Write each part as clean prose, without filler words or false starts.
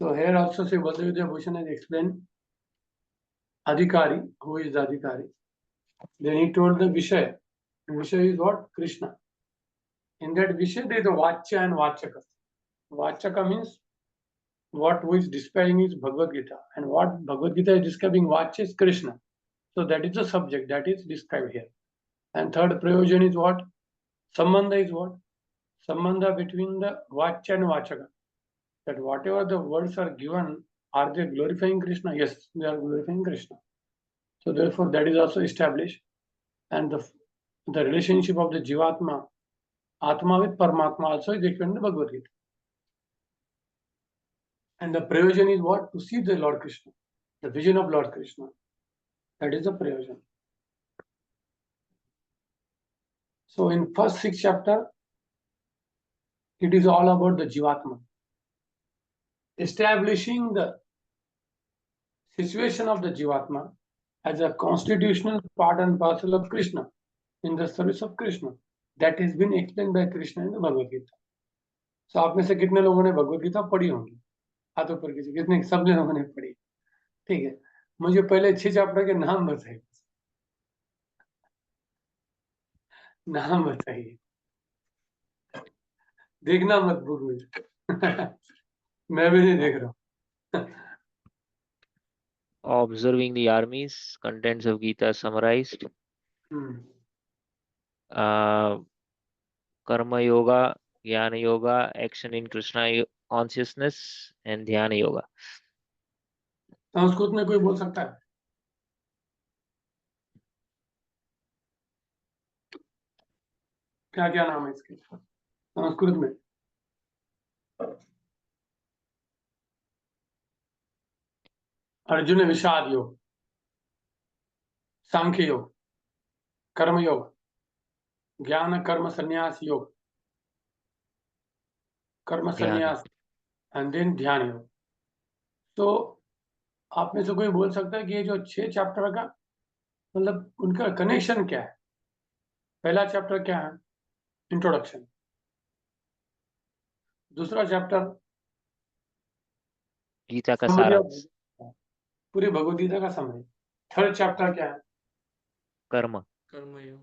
So here also Sri Baldev Bhushan has explained Adhikari, who is the Adhikari. Then he told the Vishaya. Vishaya is what? Krishna. In that Vishaya there is a Vachya and Vachaka. Vachaka means what who is describing is Bhagavad Gita, and what Bhagavad Gita is describing Vachya is Krishna. So that is the subject that is described here. And third Prayojan is what? Sambandha is what? Sambandha between the Vachya and Vachaka. That whatever the words are given, are they glorifying Krishna? Yes, they are glorifying Krishna. So therefore that is also established. And the relationship of the Jivatma, Atma with Paramatma also is explained in the Bhagavad Gita. And the Prayojan is what? To see the Lord Krishna, the vision of Lord Krishna. That is the Prayojan. So in first 6 chapter, it is all about the Jivatma, establishing the situation of the Jivatma as a constitutional part and parcel of Krishna, in the service of Krishna. That has been explained by Krishna in the Bhagavad Gita. So आप में से कितने लोगों ने भगवद गीता पढ़ी होंगी? हाथ ऊपर कीजिए, कितने? सब लोगों ने पढ़ी। ठीक है, मुझे पहले 6 चैप्टर के नाम बताइए, नाम बताइए, देखना मत बुक में। मैं भी नहीं देख रहा हूँ। Observing the armies, contents of Gita summarized. Karma Yoga, Jnana Yoga, action in Krishna consciousness, and Dhyana Yoga. Sanskrit में कोई बोल सकता है? क्या क्या नाम है इसके संस्कृत में? अर्जुन विषाद योग, सांख्य योग, कर्म योग, ज्ञान कर्म संन्यास योग, कर्म संन्यास, एंड देन ध्यान योग. तो आप में से कोई बोल सकता है कि ये जो 6 चैप्टर का मतलब उनका कनेक्शन क्या है? पहला चैप्टर क्या है? इंट्रोडक्शन. दूसरा चैप्टर गीता का सारांश, पूरी भगवद गीता का समरी. थर्ड चैप्टर क्या है? कर्म. कर्मयोग.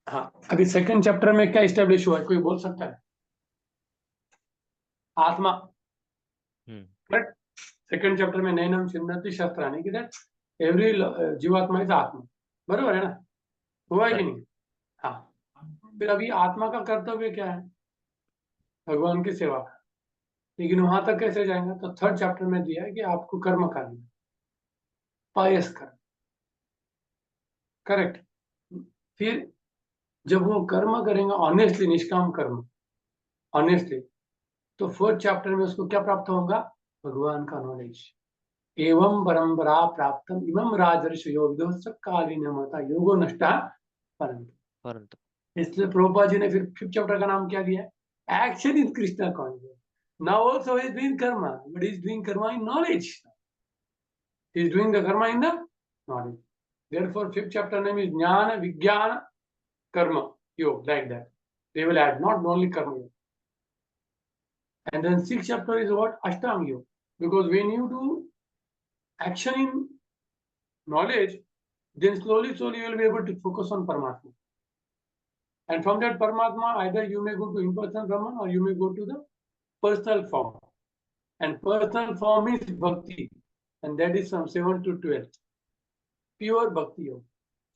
हाँ, अभी सेकंड चैप्टर में क्या एस्टेब्लिश हुआ है? कोई बोल सकता है? आत्मा. बट सेकंड चैप्टर में नैनम चिन्नति शस्त्राणि की दैट एवरी जीवात्मा इज आत्मा. बराबर है ना? हुआ है कि नहीं? हाँ. फिर अभी आत्मा का कर्तव्य क्या है? भगवान की सेवा का. लेकिन वहां तक कैसे जाएंगे? तो थर्ड चैप्टर में दिया है कि आपको कर्म करना, पायस कर्म. करेक्ट. फिर जब वो कर्म करेंगे ऑनेस्टली, निष्काम कर्म, ऑनेस्टली, तो फोर्थ चैप्टर में उसको क्या प्राप्त होगा? भगवान का नॉलेज. एवं परंपरा प्राप्तम इमं राजर्षयो विदुष कालीन मता योगो नष्टा परंतु. इसलिए प्रभुपाद जी ने फिर फिफ्थ चैप्टर का नाम क्या दिया है? Action in Krishna conscious. Now also he is doing karma, but he is doing karma in knowledge. He is doing the karma in the knowledge. Therefore, fifth chapter name is Jnana Vijnana Karma Yoga, like that. They will add not only karma yoga. And then sixth chapter is what? Ashtanga yoga. Because when you do action in knowledge, then slowly you will be able to focus on Paramatma. And from that Paramatma, either you may go to impersonal Brahman or you may go to the personal form. And personal form is Bhakti. And that is from 7 to 12. Pure Bhakti Yoga.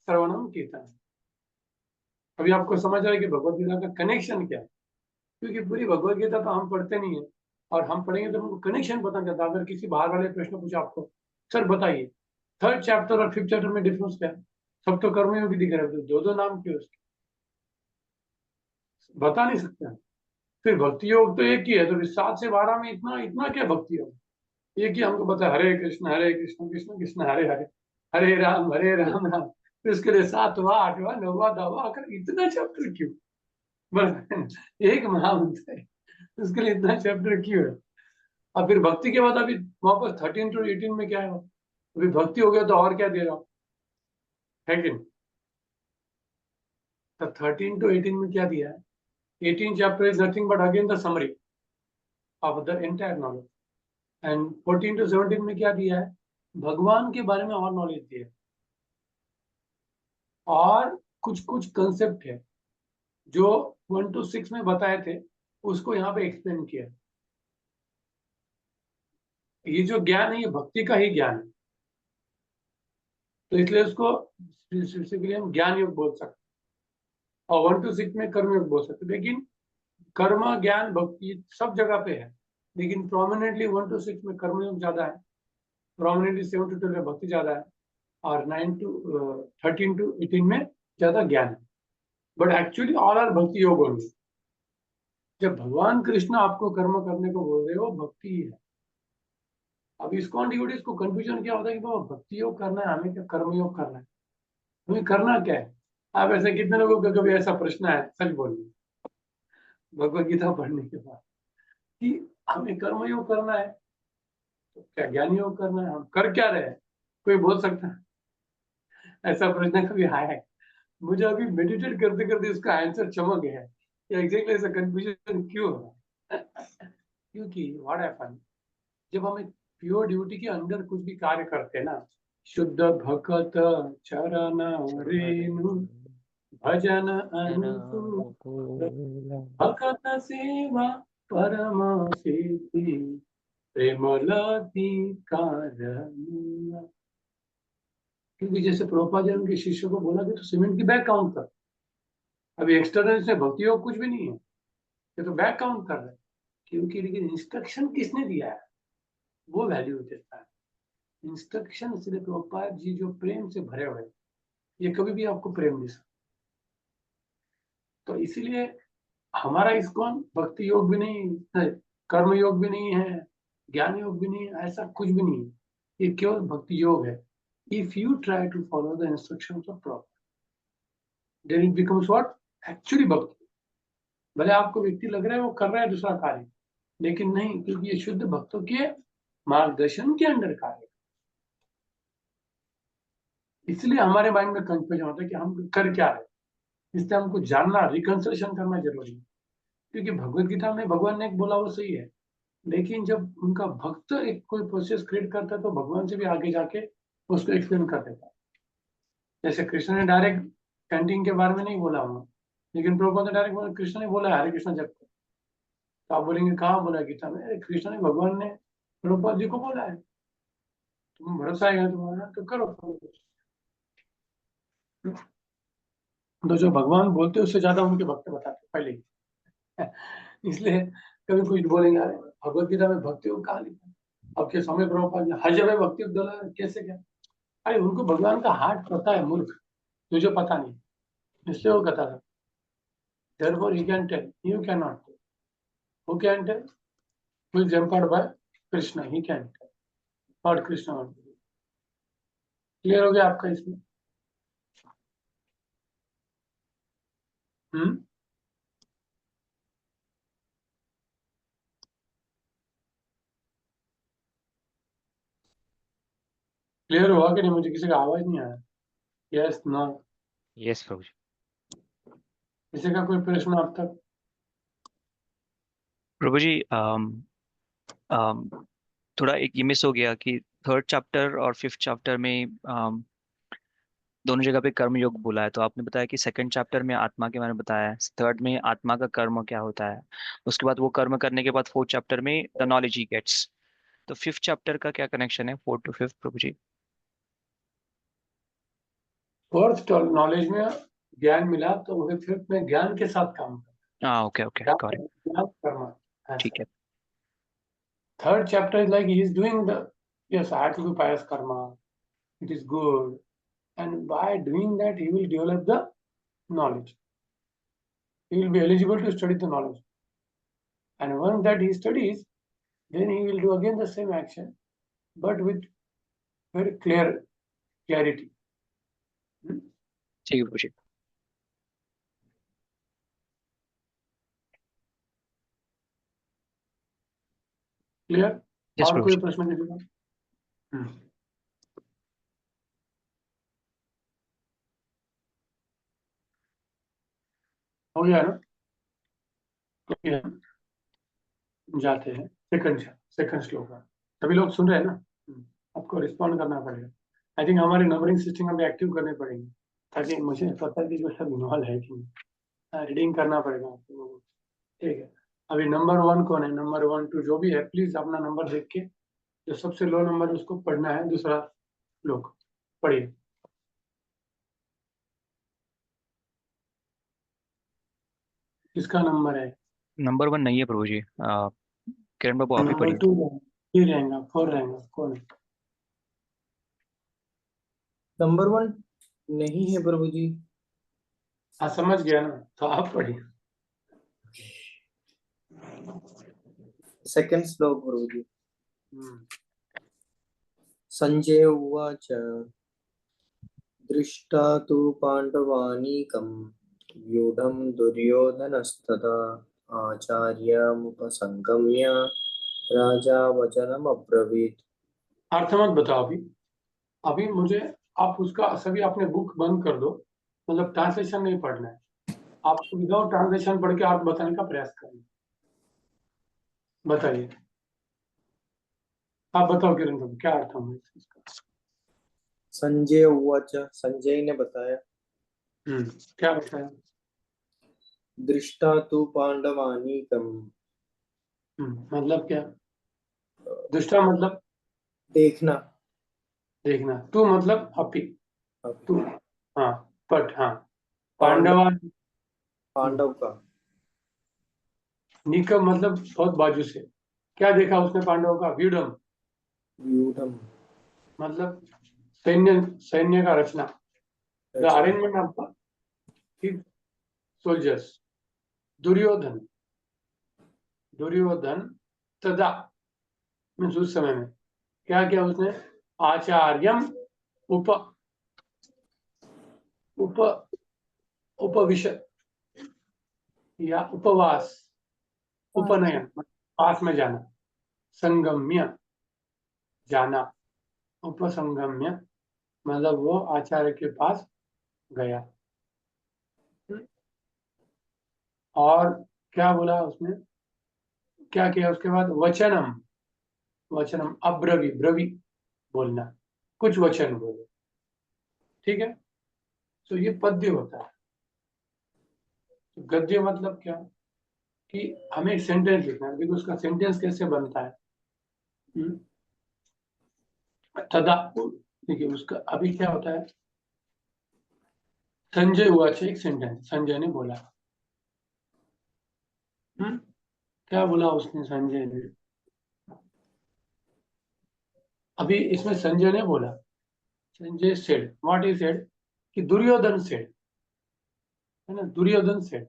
Sarvanam Kirtan. अभी आपको समझ आया कि भगवद गीता का connection क्या है? क्योंकि पूरी भगवद गीता तो हम पढ़ते नहीं है, और हम पढ़ेंगे तो हमको कनेक्शन पता चलता. अगर किसी बाहर वाले प्रश्न पूछा आपको, सर बताइए थर्ड चैप्टर और फिफ्थ चैप्टर में डिफरेंस क्या है? सब तो कर्मयोगी दिख रहे हैं, दो नाम क्यों उसके? बता नहीं सकते. फिर भक्ति योग तो एक ही है, तो 7 से 12 में इतना क्या भक्ति योग? एक ही हमको पता है, हरे कृष्ण कृष्ण कृष्ण हरे हरे, हरे राम राम. फिर उसके लिए 7वां 8वां 9वां 10वां आकर इतना चैप्टर क्यों? बस एक महामंत्र है, उसके लिए इतना चैप्टर क्यों है? और फिर भक्ति के बाद अभी वापस 13 to 18 में क्या है? अभी भक्ति हो गया तो और क्या दे रहा है कि नहीं? तो 13 to 18 में क्या दिया है? 18 chapter is nothing but again the summary of the entire knowledge. And 14 to 17 में क्या दिया है, भगवान के बारे में और नॉलेज दिया है, और कुछ कुछ कंसेप्ट है जो 1 to 6 में बताए थे, उसको यहाँ पे एक्सप्लेन किया है। ये जो ज्ञान है ये भक्ति का ही ज्ञान है, तो इसलिए उसको स्पेसिफिकली हम ज्ञान योग बोल सकते हैं, और 1 to 6 में कर्म योग बोल सकते हैं। लेकिन कर्म ज्ञान भक्ति सब जगह पे है, लेकिन प्रोमिनेंटली 1 to 6 में कर्म योग ज्यादा है, प्रोमिनेंटली 7 to 12 में भक्ति ज्यादा है, और 13 to 18 में ज्यादा ज्ञान है। बट एक्चुअली ऑल आर भक्ति योग ओनली। जब भगवान कृष्ण आपको कर्म करने को बोल रहे हो, भक्ति ही है। अब इस्कॉन डिवोटीज को कंफ्यूजन क्या होता है कि बाबा भक्ति योग करना है, हमें क्या कर्म योग करना है, हमें करना क्या है। आप ऐसे कितने लोगों का कभी ऐसा प्रश्न है, सच बोलिए, भगवत गीता पढ़ने के बाद, कि हमें कर्म योग करना है, तो क्या ज्ञान योग करना है, हम कर क्या रहे हैं, कोई बोल सकता है? ऐसा प्रश्न कभी आया है? मुझे अभी मेडिटेट करते करते इसका आंसर चमक गया है कि एग्जैक्टली ऐसा कंफ्यूजन क्यों हो रहा है। क्योंकि व्हाट हैपन, जब हम एक प्योर ड्यूटी के अंदर कुछ भी कार्य करते हैं ना, शुद्ध भक्त चरण रेणु भजन अनुकूल भक्त सेवा परम सिद्धि प्रेमलती कारण। क्योंकि जैसे प्रभुपाद जी ने उनके शिष्यों को बोला कि तो सीमेंट की बैग काउंट कर, अभी एक्सटर्नल से भक्ति योग कुछ भी नहीं है, ये तो बैग काउंट कर रहे हैं। क्योंकि लेकिन इंस्ट्रक्शन किसने दिया है, वो वैल्यू देता है। इंस्ट्रक्शन इसलिए प्रभुपाद जी जो प्रेम से भरे हुए हैं, ये कभी भी आपको प्रेम नहीं सकता। तो इसीलिए हमारा इस्कॉन भक्ति योग भी नहीं है, कर्म योग भी नहीं है, ज्ञान योग भी नहीं है, ऐसा कुछ भी नहीं है, ये केवल भक्ति योग है। If you try to follow the instructions of proper, then it becomes what, actually bhakti. भले आपको व्यक्ति लग रहा है वो कर रहा है दूसरा कार्य, लेकिन नहीं, क्योंकि ये शुद्ध भक्तों के मार्गदर्शन के अंडर कार्य। इसलिए हमारे माइंड में कंफ्यूजन होता है कि हम कर क्या रहे हैं। इसलिए हमको जानना, रिकंसिलेशन करना जरूरी है। क्योंकि भगवत गीता में भगवान ने एक बोला वो सही है, लेकिन जब उनका भक्त एक कोई प्रोसेस क्रिएट करता है तो भगवान से भी आगे जाके उसको एक्सप्लेन कर देता है। जैसे कृष्ण ने डायरेक्ट चैंटिंग के बारे में नहीं बोला हुआ, लेकिन प्रभुपाद ने डायरेक्ट बोला, कृष्ण ने बोला हरे कृष्ण जप कर। तो आप बोलेंगे कहाँ बोला गीता में? अरे कृष्ण ने, भगवान ने प्रभुपाद जी को बोला है, तुम भरोसा आएगा तुम्हारा तो करो। तो जो भगवान बोलते हैं उससे ज्यादा उनके भक्त बताते हैं पहले ही। इसलिए कभी कुछ बोलेंगे, अरे भगवत गीता में भक्ति योग कहाँ लिखा है? अब के समय प्रभुपाद ने हर जगह भक्ति योग डाला है, कैसे क्या? अरे उनको भगवान का हार्ट पता है मूर्ख, तुझे पता नहीं, इसलिए वो कहता था। Therefore he can tell, you cannot tell. Who can tell? Who is empowered by Krishna, he can tell. Lord Krishna only. Clear हो गया आपका इसमें? हम्म, क्लियर हुआ कि नहीं? मुझे किसी का आवाज नहीं आया। Yes, no? यस प्रभु जी। किसी का कोई प्रश्न अब तक? प्रभु जी थोड़ा एक ये मिस हो गया कि थर्ड चैप्टर और फिफ्थ चैप्टर में दोनों जगह पे कर्म योग बोला है। तो आपने बताया कि सेकंड चैप्टर में आत्मा के बारे में बताया है, थर्ड में आत्मा का कर्म क्या होता है, उसके बाद वो कर्म करने के बाद फोर्थ चैप्टर में द नॉलेज ही गेट्स। तो फिफ्थ चैप्टर का क्या कनेक्शन है, फोर्थ टू फिफ्थ प्रभु जी? फोर्थ नॉलेज में ज्ञान मिला तो वही फिफ्थ में ज्ञान के साथ काम हाँ ओके ओके करना, गॉट इट। ज्ञान करना ठीक ऐसा। है। Third chapter is like he is doing the, yes, I have to do pious karma, it is good, and by doing that he will develop the knowledge. He will be eligible to study the knowledge, and once that he studies, then he will do again the same action, but with very clear clarity. ठीक है प्रभु जी। Clear? Yes और प्रभु कोई जी। प्रश्न किसी का? हो गया ना? तो ये हम जाते हैं सेकंड श्लोक का। सभी लोग सुन रहे हैं ना? आपको रिस्पॉन्ड करना पड़ेगा। आई थिंक हमारी नंबरिंग सिस्टम अभी एक्टिव करने पड़ेंगे, ताकि मुझे पता है कि वो सब इन्वॉल्व है कि नहीं। रीडिंग करना पड़ेगा आपको। ठीक है, अभी नंबर 1 कौन है? नंबर 1 2 जो भी है, प्लीज अपना नंबर देख के जो सबसे लो नंबर उसको पढ़ना है। दूसरा लोग पढ़िए। किसका नंबर है? नंबर 1 नहीं है प्रभु जी। किरण बाबू आप ही नंबर पढ़िए। 2 3 रहेगा, 4 रहेगा, कौन है? नंबर 1 नहीं है प्रभु जी। हाँ, समझ गया ना, तो आप पढ़िए। सेकंड श्लोक प्रभु जी। हम्म, संजय उवाच दृष्टा तु पाण्डवानीकं व्यूढं दुर्योधनस्तदा आचार्यमुपसंगम्य राजा वचनमब्रवीत्। अर्थ मत बताओ अभी। अभी मुझे आप उसका सभी अपने बुक बंद कर दो, मतलब ट्रांसलेशन नहीं पढ़ना है आपको। विदाउट ट्रांसलेशन पढ़ के आप बताने का प्रयास करिए। बताइए, आप बताओ किरण साहब, क्या अर्थ है इसका? संजय उवाच, संजय ने बताया, क्या बताया? दृष्टा तु पाण्डवानीकं, मतलब क्या? दूसरा मतलब देखना। देखना। तू मतलब अपी। तू, हाँ, पट, हाँ। पांडव, पांडवा। पांडव का। निकम मतलब बहुत बाजू से। क्या देखा उसने पांडवों का? व्यूडम व्यूढम मतलब सैन्य, सैन्य का रचना। द अच्छा। Arrangement of soldiers. Duryodhan, Duryodhan तदा मीन्स उस समय में क्या किया उसने? आचार्यम उप उप उपविशत या उपवास, उपनयन पास में जाना, संगम्य जाना, उपसंगम्य मतलब वो आचार्य के पास गया। और क्या बोला उसने? क्या किया उसके बाद? वचनम, वचनम अब्रवी, ब्रवी बोलना, कुछ वचन बोलो। ठीक है, तो ये पद्य होता है। तो गद्य मतलब क्या कि हमें एक सेंटेंस लिखना है, देखो उसका सेंटेंस कैसे बनता है। तदा, देखिए उसका अभी क्या होता है? संजय हुआ, एक सेंटेंस संजय ने बोला। क्या बोला उसने संजय ने? अभी इसमें संजय ने बोला, Sanjay said, what is said? कि दुर्योधन सेड, है ना? दुर्योधन सेड,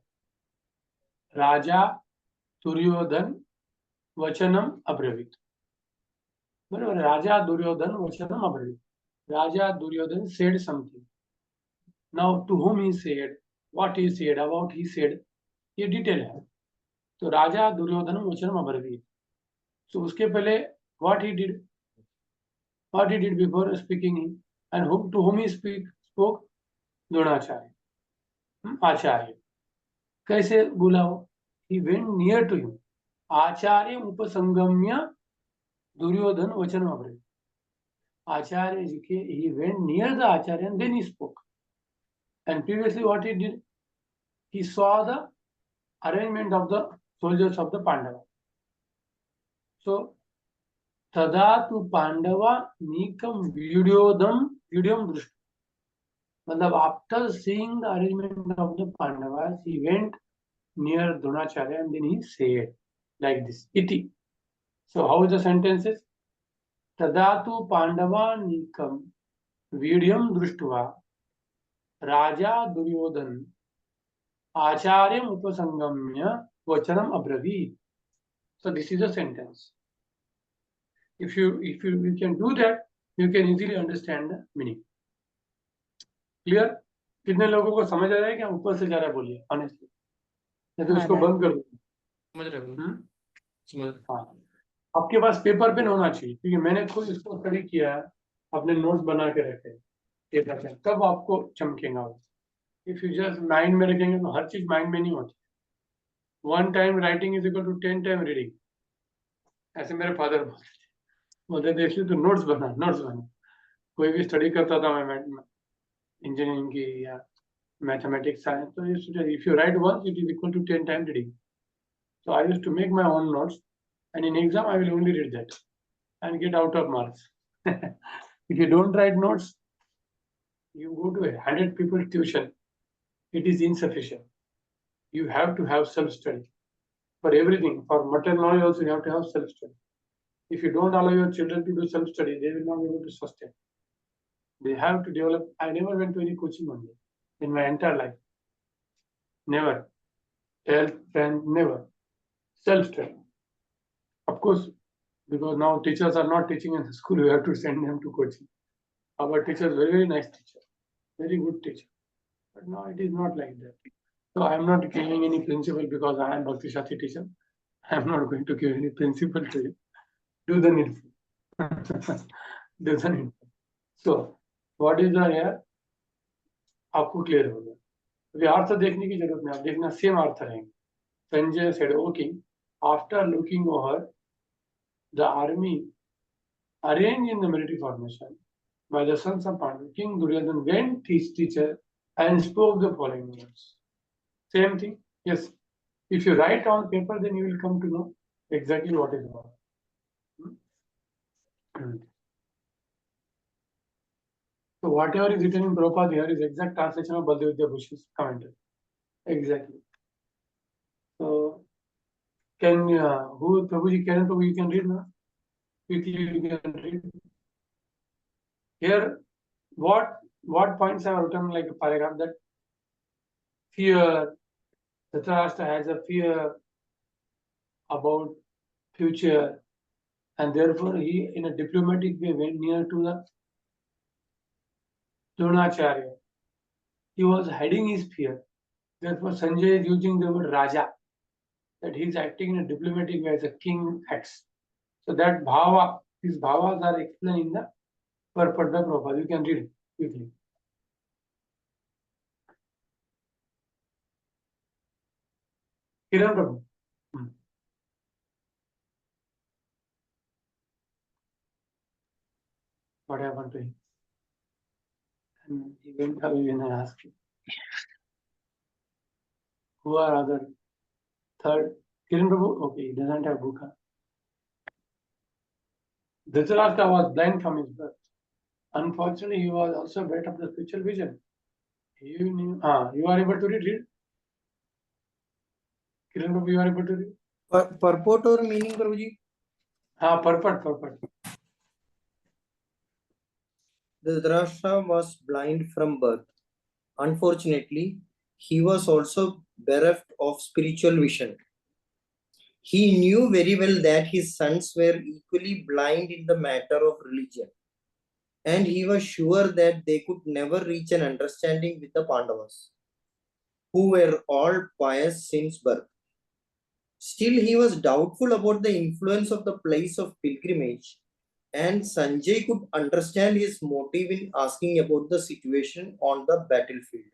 राजा दुर्योधन वचनम अब्रवीत। बराबर, राजा दुर्योधन वचनम अब्रवीत। Raja Duryodhana said something. Now to whom he said, what he said, about he said, ये डिटेल है। तो राजा दुर्योधन वचनम अब्रवीत। तो उसके पहले what he did, what he did before speaking him, and whom to whom he spoke, Dronacharya, आचार्य। कैसे बोला वो? he went near to him, आचार्य उपसंगम्य दुर्योधन वचन अब्रवीत। आचार्य जी के, he went near the acharya and then he spoke. And previously what he did, he saw the arrangement of the soldiers of the Pandava. So तदा तु पांडवा नीकम वीडियोदम वीडियोम दृष्ट, मतलब after seeing the arrangement of the Pandavas he went near Dronacharya and then he said like this iti. So how is the sentences? तदा तु पांडवा नीकम वीडियोम दृष्ट्वा राजा दुर्योधन आचार्यम उपसंगम्य वचनम अब्रवीत. So this is a sentence. If you can do that, you can easily understand the meaning. Clear? कितने लोगों को समझ आ रहा है? क्या ऊपर से जा रहा है? बोलिए ऑनेस्टली, नहीं तो इसको बंद कर दो। समझ रहे हो? हाँ, आपके पास पेपर पेन होना चाहिए, क्योंकि मैंने खुद इसको स्टडी किया है, अपने नोट्स बना के रखे पेपर पेन, तब आपको चमकेगा वो। इफ यू जस्ट माइंड में रखेंगे तो हर चीज माइंड में नहीं होती। 1 time writing is equal to 10 time reading, ऐसे मेरे फादर बोलते थे। बोलते थे इसलिए तो नोट्स बना कोई भी स्टडी करता था मैं इंजीनियरिंग की या मैथमेटिक्स साइंस तो if you right once it is equal to 10 times reading. So I used to make my own notes and in exam I will only read that and get out of marks. If you don't write notes, you go to 100 people tuition. It is insufficient. You have to have self-study. For everything, for material knowledge also you have to have self-study. If you don't allow your children to do self-study, they will not be able to sustain. They have to develop. I never went to any coaching one day in my entire life. Never. Health, friend, never. Self-study. Of course, because now teachers are not teaching in the school, we have to send them to coaching. Our teacher is very nice teacher, very good teacher. But now it is not like that. So I am not giving any principle because I am Bhakti Shastri teacher. I am not going to give any principle to you. Do the needful. Do the needful. So, what is the here? आपको clear हो गया. अभी अर्थ देखने की जरूरत नहीं, आप देखना सेम अर्थ रहेंगे. Sanjay said, "O king, after looking over the army arranged in the military formation by the sons of Pandu, King Duryodhana went to his teacher and spoke the following words." Same thing. Yes. If you write on paper, then you will come to know exactly what is what. So whatever is written in Prabhupada here is exact translation of Baldev Vidyabhushan's commentary. Exactly. So can who Prabhuji, Karen Prabhu, you can read now? Quickly you can read. Here, what points are written like a paragraph that fear, Dhritarashtra has a fear about future, and therefore he, in a diplomatic way, went near to the Dronacharya. He was hiding his fear. Therefore, Sanjay is using the word Raja, that he is acting in a diplomatic way as a king acts. So that bhava, these bhavas are explained in the purport of Prabhupada. You can read it quickly. Kiran Prabhu. What happened to him? And he went away when I asked him. Who are other? Third, Kiran Prabhu? Okay, he doesn't have book. Dhritarashtra was blind from his birth. Unfortunately, he was also bred of the spiritual vision. You knew, you are able to read? Kiran Prabhu, you are able to read? Purport or meaning, Prabhuji? Purport. Dhritarashtra was blind from birth. Unfortunately, he was also bereft of spiritual vision. He knew very well that his sons were equally blind in the matter of religion, and he was sure that they could never reach an understanding with the Pandavas, who were all pious since birth. Still, he was doubtful about the influence of the place of pilgrimage, and Sanjay could understand his motive in asking about the situation on the battlefield.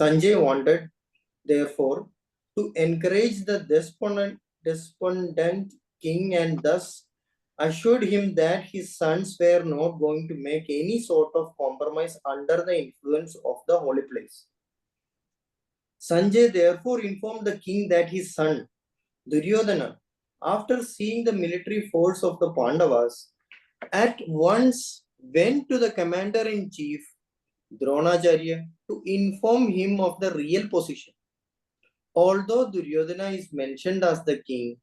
Sanjay wanted, therefore, to encourage the despondent king and thus assured him that his sons were not going to make any sort of compromise under the influence of the holy place. Sanjay therefore informed the king that his son, Duryodhana, after seeing the military force of the Pandavas, at once went to the commander-in-chief, Dronacharya, to inform him of the real position. Although Duryodhana is mentioned as the king,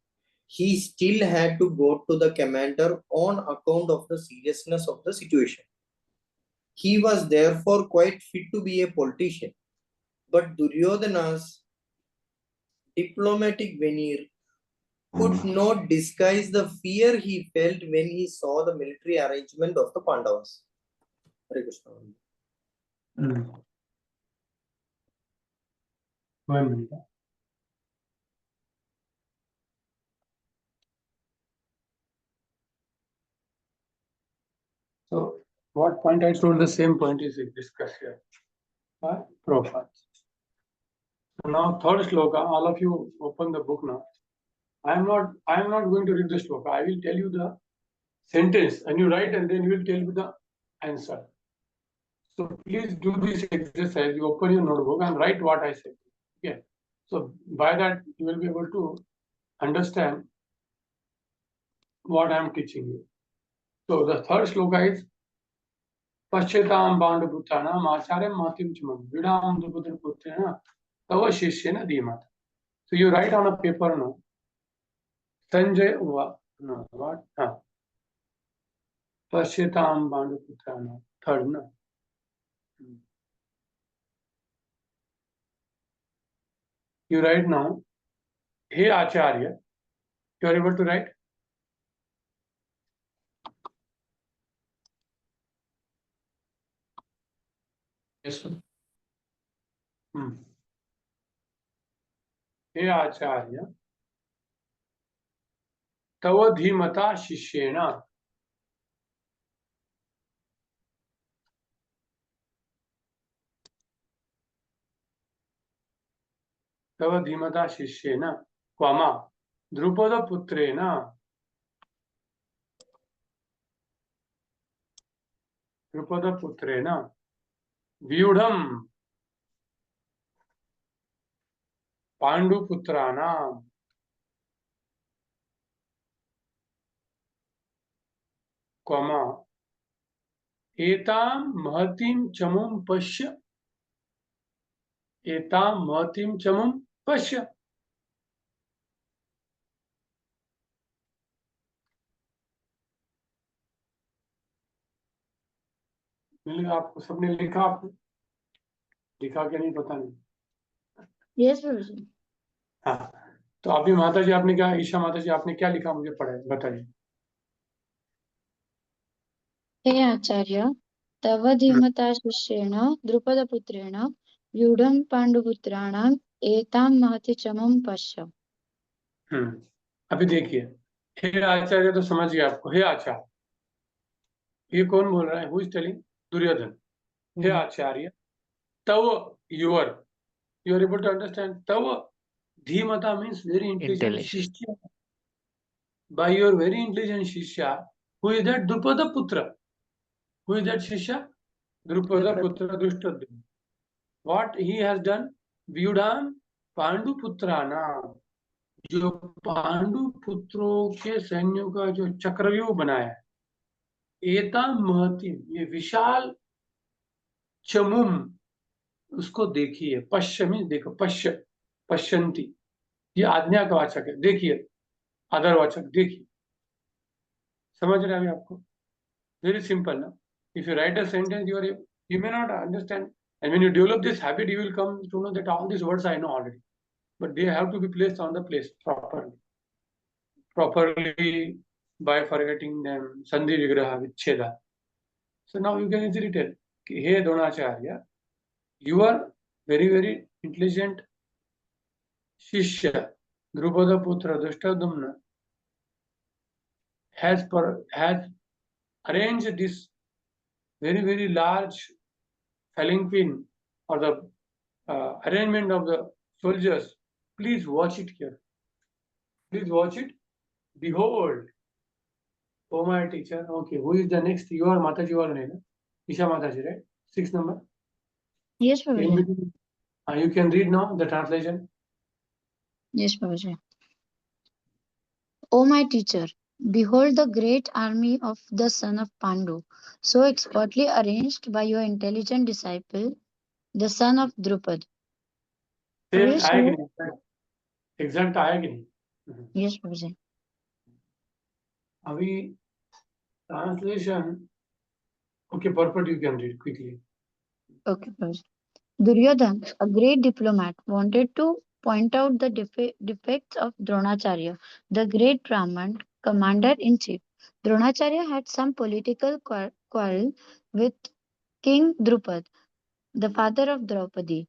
he still had to go to the commander on account of the seriousness of the situation. He was therefore quite fit to be a politician, but Duryodhana's diplomatic veneer could not disguise the fear he felt when he saw the military arrangement of the Pandavas. Hare Krishna. 1 minute. So, what point I told, the same point is discussed here by Prabhupada. So now, third shloka, all of you open the book now. I am not going to read the shloka. I will tell you the sentence and you write, and then you will tell me the answer. So please do this exercise. You open your notebook and write what I said. Okay. So by that you will be able to understand what I am teaching you. So the third shloka is Paschyatam Bandaputranam Acharya Matim Chimam Vidam Drupadraputrena Tava Shishyena Dhimata. So you write on a paper now. Sanjay no what? Paschyatam Bandaputranam. Third no. You write now. Hey Acharya. You are able to write? Yes, sir. हे आचार्य तव धीमता शिष्येण तव धीमता शिष्येण क्वम द्रुपद पुत्रेण व्यूढ़म पांडुपुत्राणां क्वम एतां महतीं चमुं पश्य एतां महतीं चमुं पश्य। मिल गया आपको? सबने लिखा? आपने लिखा क्या नहीं पता नहीं। यस गुरुजी। हाँ, तो अभी माता जी आपने क्या, ईशा माता जी आपने क्या लिखा मुझे पढ़ाए बताइए। हे आचार्य तव धीमता शिष्येण द्रुपदपुत्रेण व्यूढं पाण्डुपुत्राणाम् एतां महति चमुं पश्य। अभी देखिए, हे आचार्य तो समझ गया आपको। हे आचार्य, ये कौन बोल रहा है? Who is telling? दुर्योधन। हे आचार्य तव, your, you are able to understand? Tava dhimata means very intelligent Intelligent. shishya. By your very intelligent shishya, who is that? Drupada putra. Who is that shishya? Drupada putra Drushtadhyumna. What he has done? Vyudham Pandu putrana, जो पांडु पुत्रों के सैन्यों का जो चक्रव्यूह बनाया है, एता महती, ये विशाल चमुम, उसको देखिए। पश्य में देखो, पश्य, पश्यंती, ये आज्ञा का वाचक है। देखिए, आदरवाचक, देखिए। समझ रहे हैं अभी आपको? वेरी सिंपल ना। If you right a sentence, you may not understand, and when you develop this habit, you will come to know that all these words I know already, but they have to be placed on the place properly by forgetting them. Sandhi vigraha vichcheda. So now you can easily tell, hey Dronacharya, you are very intelligent shishya Drupada putra Drushtadhyumna has arranged this very large palanquin or the arrangement of the soldiers. Please watch it here. Please watch it. Behold. Oh my teacher. Okay, who is the next? You are Mataji or Nena? Isha Mataji, right? 6 number. Yes In Babaji. between. You can read now the translation. Yes Babaji. O my teacher, behold the great army of the son of Pandu, so expertly arranged by your intelligent disciple, the son of Drupad. Same Yes, आया कि नहीं? Exact आया कि नहीं? Yes Babaji. अभी translation. Okay, purport you can read quickly. Okay, Babaji. Duryodhan, a great diplomat, wanted to point out the defects of Dronacharya, the great Brahman commander-in-chief. Dronacharya had some political quarrel with King Drupad, the father of Draupadi,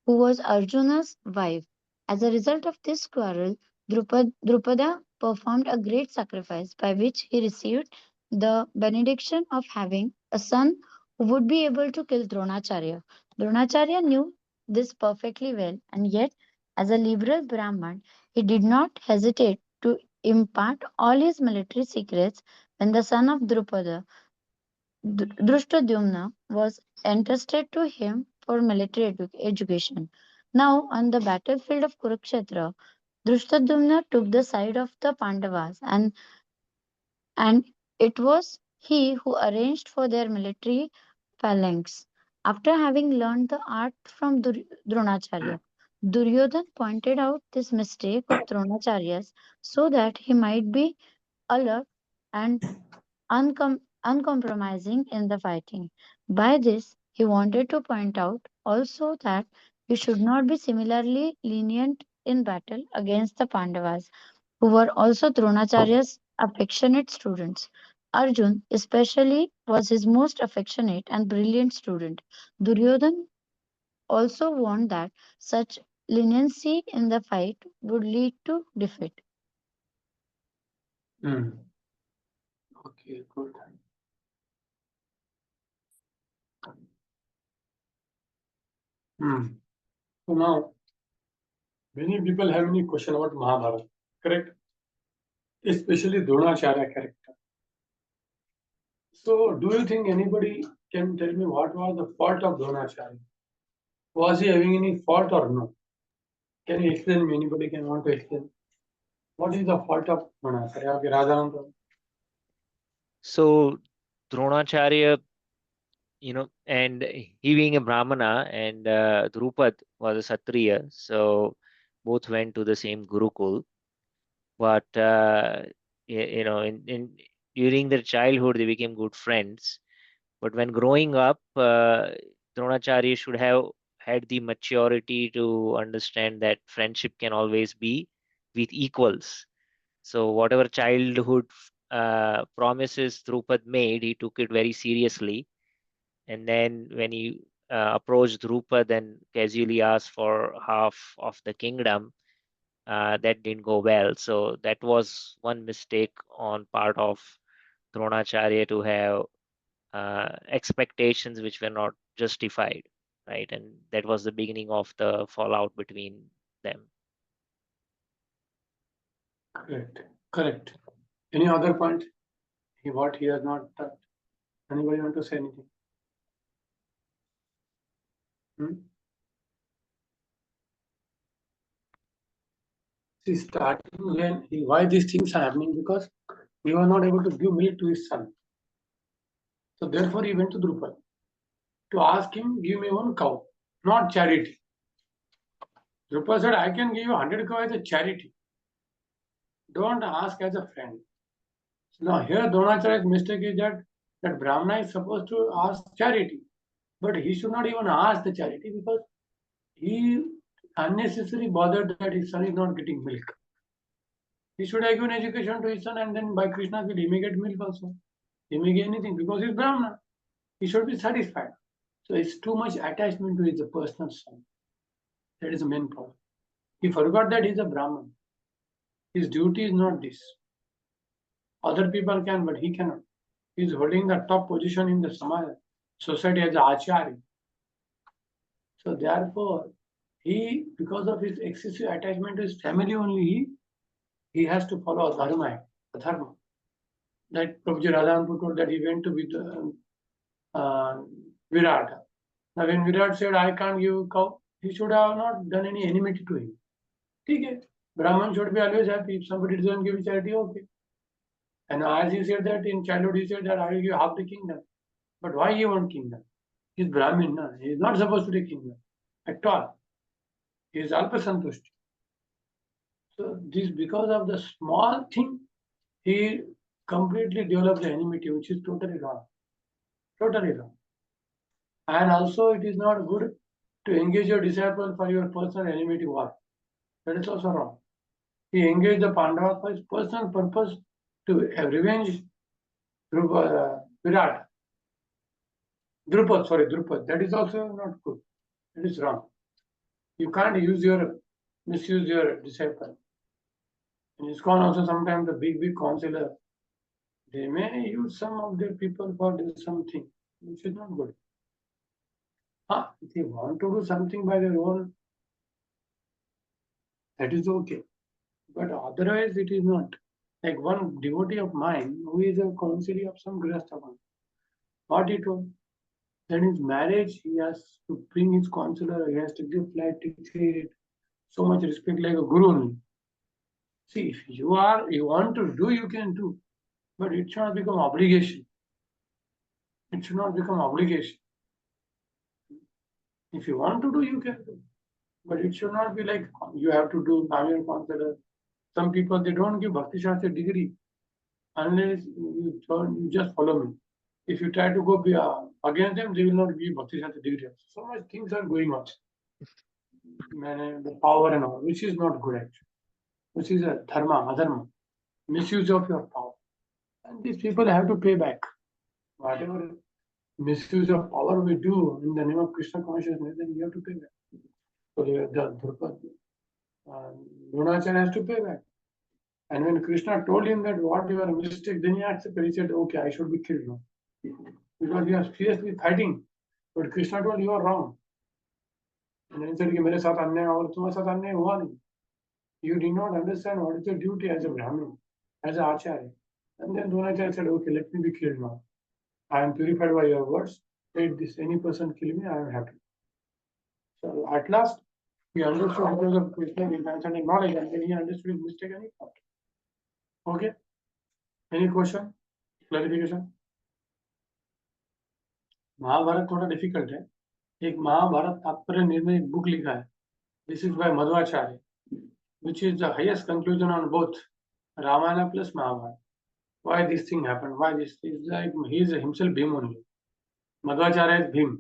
who was Arjuna's wife. As a result of this quarrel, Drupada performed a great sacrifice by which he received the benediction of having a son who would be able to kill Dronacharya. Dronacharya knew this perfectly well, and yet, as a liberal Brahman, he did not hesitate to impart all his military secrets when the son of Drupada, Drishtadyumna, was entrusted to him for military education. Now, on the battlefield of Kurukshetra, Drishtadyumna took the side of the Pandavas, and it was he who arranged for their military phalanx. After having learned the art from Dronacharya, Duryodhan pointed out this mistake of Dronacharya's so that he might be alert and uncompromising in the fighting. By this, he wanted to point out also that he should not be similarly lenient in battle against the Pandavas, who were also Dronacharya's affectionate students. Arjun, especially, was his most affectionate and brilliant student. Duryodhan also warned that such leniency in the fight would lead to defeat. Hmm. Okay, good. Hmm. So now, many people have any question about Mahabharata, correct? Especially Dronacharya character. So, do you think anybody can tell me what was the fault of Dronacharya? Was he having any fault or no? Can you explain me? Anybody can want to explain? What is the fault of Dronacharya? Okay, Radhanand. So Dronacharya, and he being a Brahmana and Drupad was a Kshatriya, so both went to the same Gurukul. But in during their childhood, they became good friends. But when growing up, Dronacharya should have had the maturity to understand that friendship can always be with equals. So whatever childhood promises Drupad made, he took it very seriously. And then when he approached Drupad and casually asked for half of the kingdom, that didn't go well. So that was one mistake on part of Dronacharya to have expectations which were not justified, right? And that was the beginning of the fallout between them. Correct. Correct. Any other point? What he has not done? Anybody want to say anything? Hmm? See, starting when why these things are happening, because he was not able to give milk to his son. So therefore he went to Drupad to ask him, give me one cow, not charity. Drupad said, I can give you 100 cows as a charity. Don't ask as a friend. So now here Dronacharya's mistake is that Brahmana is supposed to ask charity, but he should not even ask the charity because he unnecessarily bothered that his son is not getting milk. He should have given education to his son, and then by Krishna's will he may get milk also. He may get anything because he's Brahmana. He should be satisfied. So it's too much attachment to his personal son. That is the main problem. He forgot that he's a Brahman. His duty is not this. Other people can, but he cannot. He's holding the top position in the Samaj, society as an Acharya. So therefore, he, because of his excessive attachment to his family only, he has to follow dharma. That Prabhuji Radhanand told that he went to with Virat. Now when Virat said, I can't give cow, he should have not done any enmity to him. Okay. Brahman should be always happy. If somebody doesn't give charity, okay. And as he said that in childhood, he said that I will give half the kingdom. But why he want kingdom? He's Brahmin, no? He is not supposed to take kingdom at all. He is Alpa Santushti. So this, because of the small thing, he completely developed the enmity, which is totally wrong. Totally wrong. And also it is not good to engage your disciple for your personal enmity war. That is also wrong. He engaged the Pandavas for his personal purpose to have revenge through Virat. Drupad. That is also not good. That is wrong. You can't misuse your disciple. In ISKCON also sometimes the big counselor, they may use some of their people for doing something, which is not good. If they want to do something by their own, that is okay. But otherwise it is not. Like one devotee of mine who is a counselor of some Grihastha. What he told? Then his marriage, he has to bring his counselor, he has to give flight ticket, so much respect like a guru only. See, if you want to do, you can do, but it should not become obligation. It should not become obligation. If you want to do, you can do, but it should not be like you have to do. I'm your counselor. Some people, they don't give Bhakti Shastra degree unless you just follow me. If you try to go against them, they will not give Bhakti Shastra degree. So much things are going on. The power and all, which is not good actually. Which is a dharma, adharma, misuse of your power. And these people have to pay back. Whatever misuse of power we do in the name of Krishna consciousness, then we have to pay back. So Dronacharya has to pay back. And when Krishna told him that what you are a mistake, then he accepted. He said, okay, I should be killed now. Because you are seriously fighting. But Krishna told you are wrong. And then he said, मेरे साथ अन्याय और तुम्हारे साथ अन्याय हुआ नहीं. You did not understand what is your duty as a Brahmin, as an Acharya. And then Dronacharya said, okay, let me be killed now. I am purified by your words. Let this any person kill me, I am happy. So at last, he understood because of Krishna's intention and knowledge, and then he understood his mistake and he fought. Okay? Any question? Clarification? Mahabharat थोड़ा difficult है. एक महाभारत तात्पर्य निर्णय book लिखा है. This is by Madhvacharya, which is the highest conclusion on both Ramayana plus Mahabharata. Why this thing happened? Why this is like he is himself Bhim only. Madhvacharya is Bhim.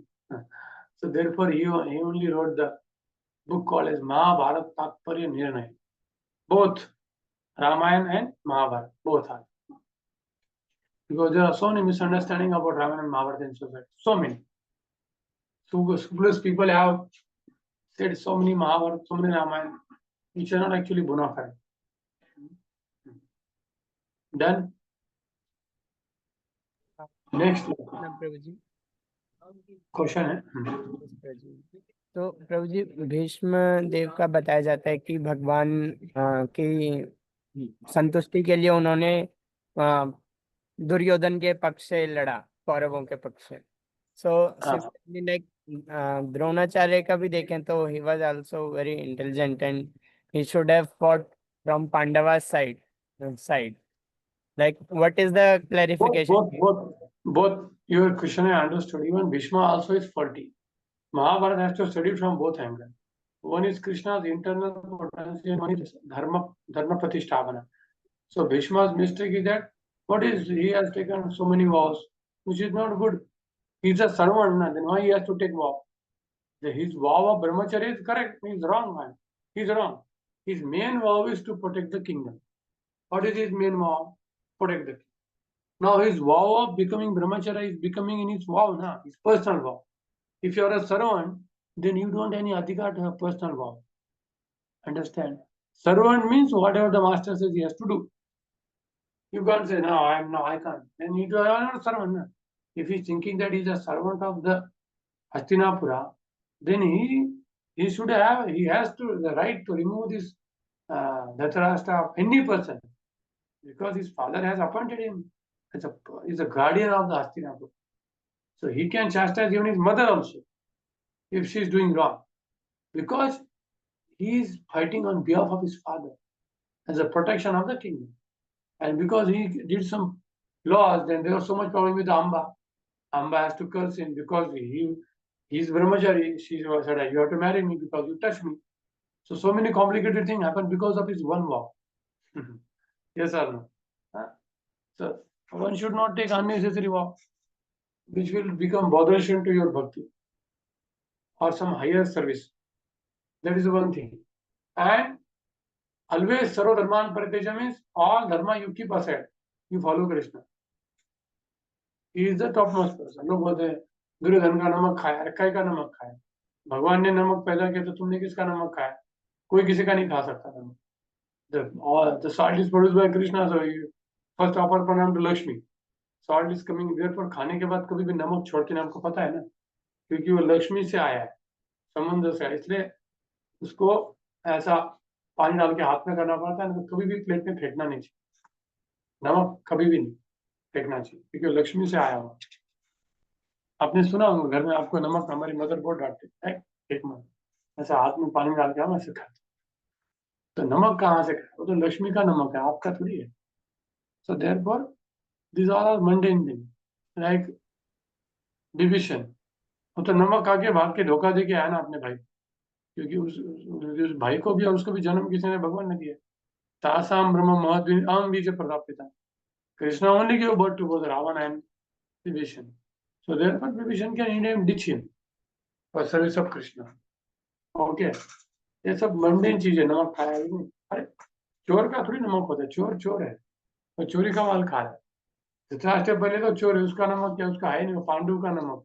So therefore he only wrote the book called as Mahabharata Tatparya Nirnay. Both Ramayana and Mahabharata, both are. Because there are so many misunderstandings about Ramayana and Mahabharata in society. So many. So plus people have said so many Mahabharata, so many Ramayana, which are not actually bona fide. Done? Next Prabhu ji question है. तो प्रभु जी भीष्म देव का बताया जाता है कि भगवान की संतुष्टि के लिए उन्होंने दुर्योधन के पक्ष से लड़ा, कौरवों के पक्ष से. सो लाइक द्रोणाचार्य का भी देखें तो he was also very intelligent and he should have fought from Pandava side. Like, what is the clarification? Both your question I understood. Even Bhishma also is faulty. Mahabharata has to study from both angles. One is Krishna's internal potential, one is dharma pratishthabhana. So Bhishma's mistake is that he has taken so many vows, which is not good. He's a servant, then why he has to take vow? His vow of brahmacharya is correct. He's wrong, man. He's wrong. His main vow is to protect the kingdom. What is his main vow? Protect the king. Now his vow of becoming brahmacharya is becoming in his vow, na, his personal vow. If you are a servant, then you don't have any adhikar to have personal vow. Understand? Servant means whatever the master says he has to do. You can't say, no, I can't. Then you are not a servant. Na. If he's thinking that he's a servant of the Hastinapura, then he has the right to remove this Dhritarashtra of any person, because his father has appointed him as a guardian of the Hastinapura. So he can chastise even his mother also if she is doing wrong, because he is fighting on behalf of his father as a protection of the kingdom. And because he did some laws, then there was so much problem with Amba. Amba has to curse him because he's brahmachari. She said, you have to marry me because you touched me. So many complicated things happen because of his one vow. Yes or no? So one should not take unnecessary vow, which will become bothersome to your bhakti or some higher service. That is one thing. And always sarva dharman pariteja means all dharma you keep aside. You follow Krishna. He is the topmost person. लोग बोलते हैं दुर्योधन का नमक खाया, काय का नमक खाया. भगवान ने नमक पैदा किया तो तुमने किसका नमक खाया? कोई किसी का नहीं खा सकता नमक. The salt is produced by Krishna, so you first offer pranam to Lakshmi. Salt is coming there पर खाने के बाद कभी भी नमक छोड़ते हैं, आपको पता है ना, क्योंकि वो लक्ष्मी से आया है, समुद्र से, इसलिए उसको ऐसा पानी डाल के हाथ में करना पड़ता है, कभी भी प्लेट में फेंकना नहीं चाहिए. नमक कभी भी नहीं फेंकना चाहिए, क्योंकि लक्ष्मी से आया हुआ। आपने सुना होगा घर में आपको नमक, हमारी मदर बहुत डांटती है, एक मत ऐसा हाथ में पानी डाल के हम ऐसे खाते, तो नमक कहाँ से खाए, वो तो लक्ष्मी का नमक है, आपका थोड़ी है। So therefore this are mundane thing like division. वो तो नमक खा के भाग के धोखा दे के आया ना अपने भाई, क्योंकि उस भाई को भी और उसको भी जन्म किसी ने, भगवान ने दिया। तासाम ब्रह्म महद्विन अहम बीज प्रजापिता, Krishna only give birth to both Ravana and Vibhishana. So therefore Vibhishana can name ditch him for service of Krishna. Okay, ये सब मंडेन चीज है, नमक खाया ही नहीं। अरे चोर का थोड़ी नमक होता है, चोर चोर है, वो चोरी का माल खा रहा है। धृतराष्ट्र पहले तो चोर है, उसका नमक क्या, उसका है नहीं, वो पांडु का नमक,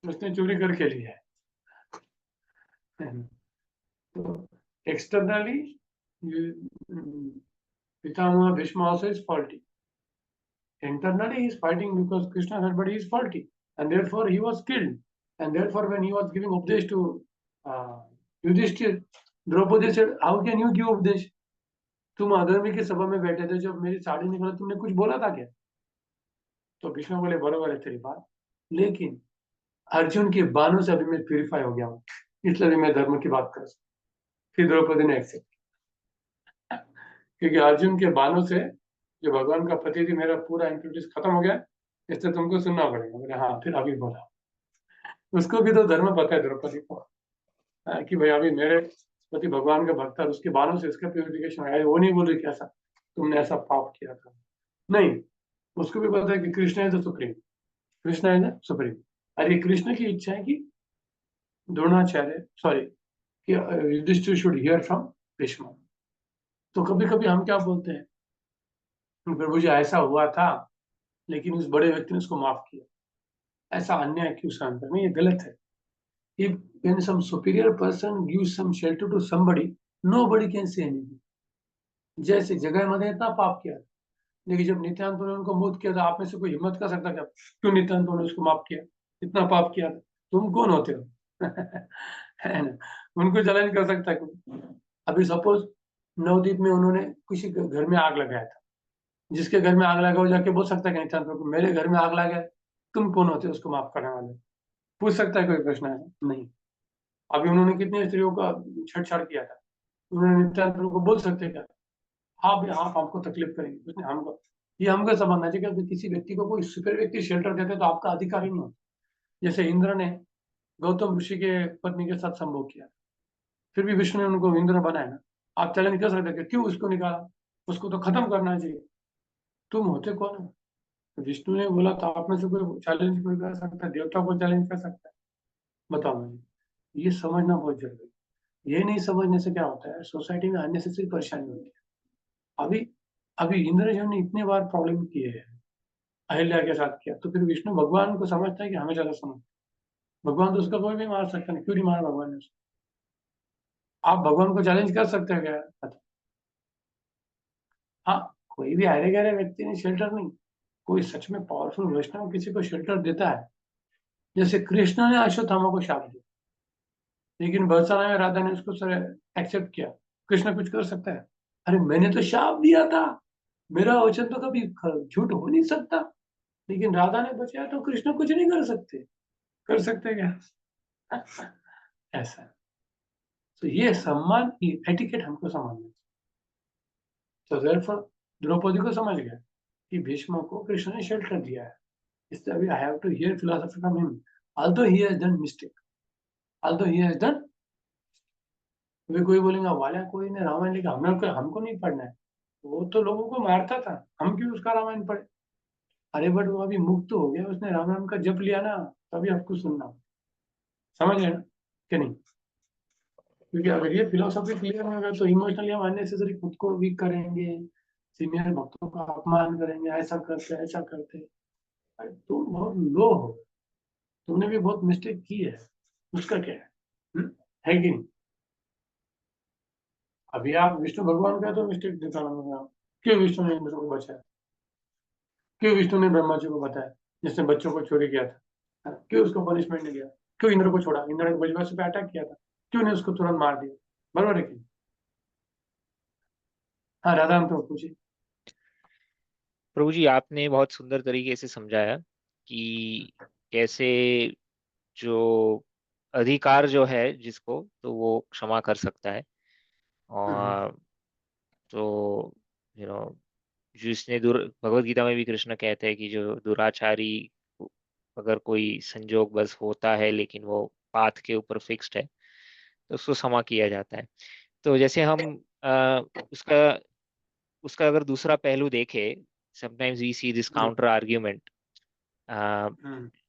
उसने चोरी करके लिया है। तो externally Pitamaha Bhishma also is faulty. Internally he is fighting because Krishna said, but he is faulty, and therefore he was killed. And therefore when he was giving Upadesh to Yudhishthir, Draupadi said, how can you give Upadesh? तुम अधर्मी की सभा में बैठे थे, जब मेरी साड़ी निकला तुमने कुछ बोला था क्या? तो कृष्ण बोले बराबर है तेरी बात, लेकिन अर्जुन के बाणों से अभी मैं प्यूरिफाई हो गया हूँ, इसलिए अभी मैं धर्म की बात कर सकता। फिर द्रौपदी ने एक्सेप्ट, क्योंकि अर्जुन के बाणों से जो भगवान का पति थी, मेरा पूरा इंट्रोड्यूस खत्म हो गया, इससे तुमको सुनना पड़ेगा। बोले हाँ, फिर अभी बोला। उसको भी तो धर्म पता है द्रौपदी को, कि भाई अभी मेरे पति भगवान का भक्त है, उसके बाणों से इसका प्यूरिफिकेशन आया। वो नहीं बोल रही कि ऐसा तुमने ऐसा पाप किया था, नहीं, उसको भी पता है कि कृष्ण है तो सुप्रीम, कृष्ण है ना सुप्रीम। अरे कृष्ण की इच्छा है कि द्रोणाचार्य सॉरी कि Yudhishthira should hear from Bhishma. तो कभी कभी हम क्या बोलते हैं, प्रभु जी ऐसा हुआ था लेकिन उस बड़े व्यक्ति ने उसको माफ किया, ऐसा अन्याय क्यों सहन करना, ये गलत है। If when some superior person gives some shelter to somebody, nobody can say anything. जैसे जगह मध्य इतना पाप किया, लेकिन जब नित्यानंद ने उनको मुक्त किया था, आप में से कोई हिम्मत कर सकता क्या, क्यों नित्यानंद ने उसको माफ किया, इतना पाप किया था, तुम कौन होते हो? है ना, उनको चैलेंज कर सकता है कोई? अभी सपोज नवदीप में उन्होंने किसी घर में आग लगाया था, जिसके घर में आग लगा वो जाके बोल सकता है कि नित्यानंद को मेरे घर में आग लगा है, तुम कौन होते हो उसको माफ करने वाले? पूछ सकता है कोई प्रश्न है? नहीं। अभी उन्होंने कितनी स्त्रियों का छेड़छाड़ किया था, उन्होंने नित्यानंद को बोल सकते क्या, हाँ भी आप हमको तकलीफ करेंगे, उसने हमको, ये हमको समझना चाहिए कि किसी व्यक्ति को कोई सुपर व्यक्ति शेल्टर देते तो आपका अधिकार ही नहीं होता। जैसे इंद्र ने गौतम ऋषि के पत्नी के साथ संभोग किया, फिर भी विष्णु ने उनको इंद्र बनाया ना, आप चैलेंज कर सकते क्यों उसको निकाला, उसको तो खत्म करना चाहिए, तुम होते कौन हो? विष्णु ने बोला तो आप में से कोई चैलेंज कोई कर सकता है, देवता को चैलेंज कर सकता है? बताओ मुझे, ये समझना बहुत जरूरी है। ये नहीं समझने से क्या होता है, सोसाइटी में अननेसेसरी परेशानी होती है। अभी अभी इंद्र जी ने इतने बार प्रॉब्लम किए हैं, अहिल्या के साथ किया, तो फिर विष्णु भगवान को समझता है कि हमें ज्यादा समझ, भगवान तो उसका कोई भी मार सकता नहीं, क्यों नहीं मारा भगवान ने उसको? आप भगवान को चैलेंज कर सकते हैं क्या? हाँ, कोई भी हरे गहरे व्यक्ति ने शेल्टर नहीं, कोई सच में पावरफुल वैष्णव किसी को शेल्टर देता है। जैसे कृष्ण ने अश्वत्थामा को शाप दिया, लेकिन बरसाना में राधा ने उसको सर एक्सेप्ट किया, कृष्ण कुछ कर सकता है? अरे मैंने तो शाप दिया था, मेरा वचन तो कभी झूठ हो नहीं सकता, लेकिन राधा ने बचाया तो कृष्ण कुछ नहीं कर सकते? कर सकते क्या? ऐसा। तो ये सम्मान की एटिकेट हमको समझना चाहिए। तो therefore द्रौपदी को समझ गया कि भीष्म को कृष्ण ने शेल्टर दिया है, इसलिए अभी I have to hear philosophy from him, although he has done mistake, although he has done। वे कोई बोलेंगे वाला कोई ने रामायण लिखा, हमको नहीं पढ़ना है, वो तो लोगों को मारता था, हम क्यों उसका रामायण पढ़े? अरे बट वो अभी मुक्त हो गया, उसने राम राम का जप लिया ना, तभी आपको सुनना। समझ गए ना कि नहीं? क्योंकि अगर ये फिलोसॉफी क्लियर होगा तो इमोशनली हम अननेसेसरी खुद को वीक करेंगे, सीनियर भक्तों का अपमान करेंगे, ऐसा करते ऐसा करते। अरे तुम बहुत लो हो, तुमने भी बहुत मिस्टेक की है, उसका क्या है? है कि नहीं? अभी आप विष्णु भगवान का तो मिस्टेक दिखाना, क्यों विष्णु ने इंद्र को बचाया, क्यों विष्णु ने ब्रह्मा जी को बताया जिसने बच्चों को चोरी किया था, क्यों उसको पनिशमेंट नहीं दिया, क्यों इंद्र को छोड़ा, इंद्र ने बजवास पे अटैक किया था, क्यों ने उसको तुरंत मार दिया? बराबर है कि? हाँ राधा हम तो पूछिए। प्रभु जी, आपने बहुत सुंदर तरीके से समझाया कि कैसे जो अधिकार जो है जिसको, तो वो क्षमा कर सकता है। और तो जिसने भगवत गीता में भी कृष्ण कहते हैं कि जो दुराचारी, अगर कोई संजोग बस होता है लेकिन वो पाथ के ऊपर फिक्स्ड है, तो उसको क्षमा किया जाता है। तो जैसे हम उसका उसका अगर दूसरा पहलू देखे, sometimes we see this counter argument.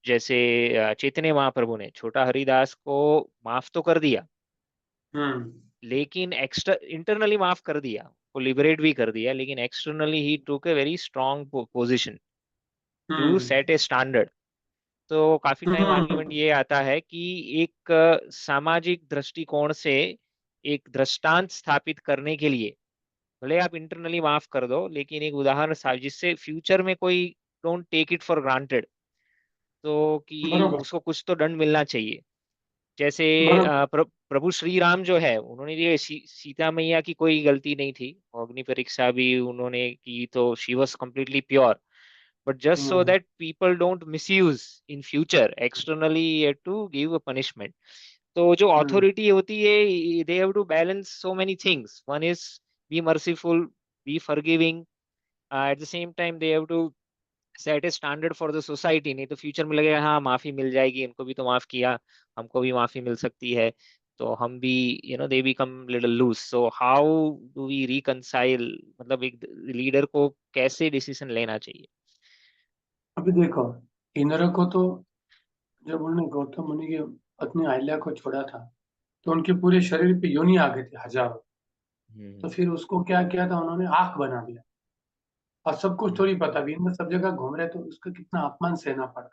जैसे चैतन्य महाप्रभु ने छोटा हरिदास को माफ तो कर दिया, लेकिन एक्स्ट्रा इंटरनली माफ कर दिया, वो लिबरेट भी कर दिया, लेकिन externally he took a very strong position to set a standard. तो काफी टाइम आर्ग्यूमेंट ये आता है कि एक सामाजिक दृष्टिकोण से एक दृष्टांत स्थापित करने के लिए भले आप इंटरनली माफ कर दो, लेकिन एक उदाहरण जिससे फ्यूचर में कोई don't take it for granted, तो कि बरोबर उसको कुछ तो दंड मिलना चाहिए। जैसे बरोबर प्रभु श्री राम जो है, उन्होंने ये सीता मैया की कोई गलती नहीं थी, अग्नि परीक्षा भी उन्होंने की, तो she was completely pure. But just so that people don't misuse in future, externally you have to give a punishment. तो जो authority होती है, they have to balance so many things. One is be merciful, be forgiving. At the same time, they have to set a standard for the society. नहीं तो future में लगेगा हाँ माफी मिल जाएगी, इनको भी तो माफ किया, हमको भी माफी मिल सकती है, तो हम भी they become little loose. So how do we reconcile, मतलब एक लीडर को कैसे डिसीजन लेना चाहिए? अभी देखो, इंद्र को तो जब उन्होंने गौतम मुनि की पत्नी अहिल्या को छोड़ा था, तो उनके पूरे शरीर पे योनि आ गए थे हजारों। तो फिर उसको क्या किया था, उन्होंने आंख बना दिया। और सब कुछ थोड़ी पता भी, इंद्र सब जगह घूम रहे, तो उसका कितना अपमान सहना पड़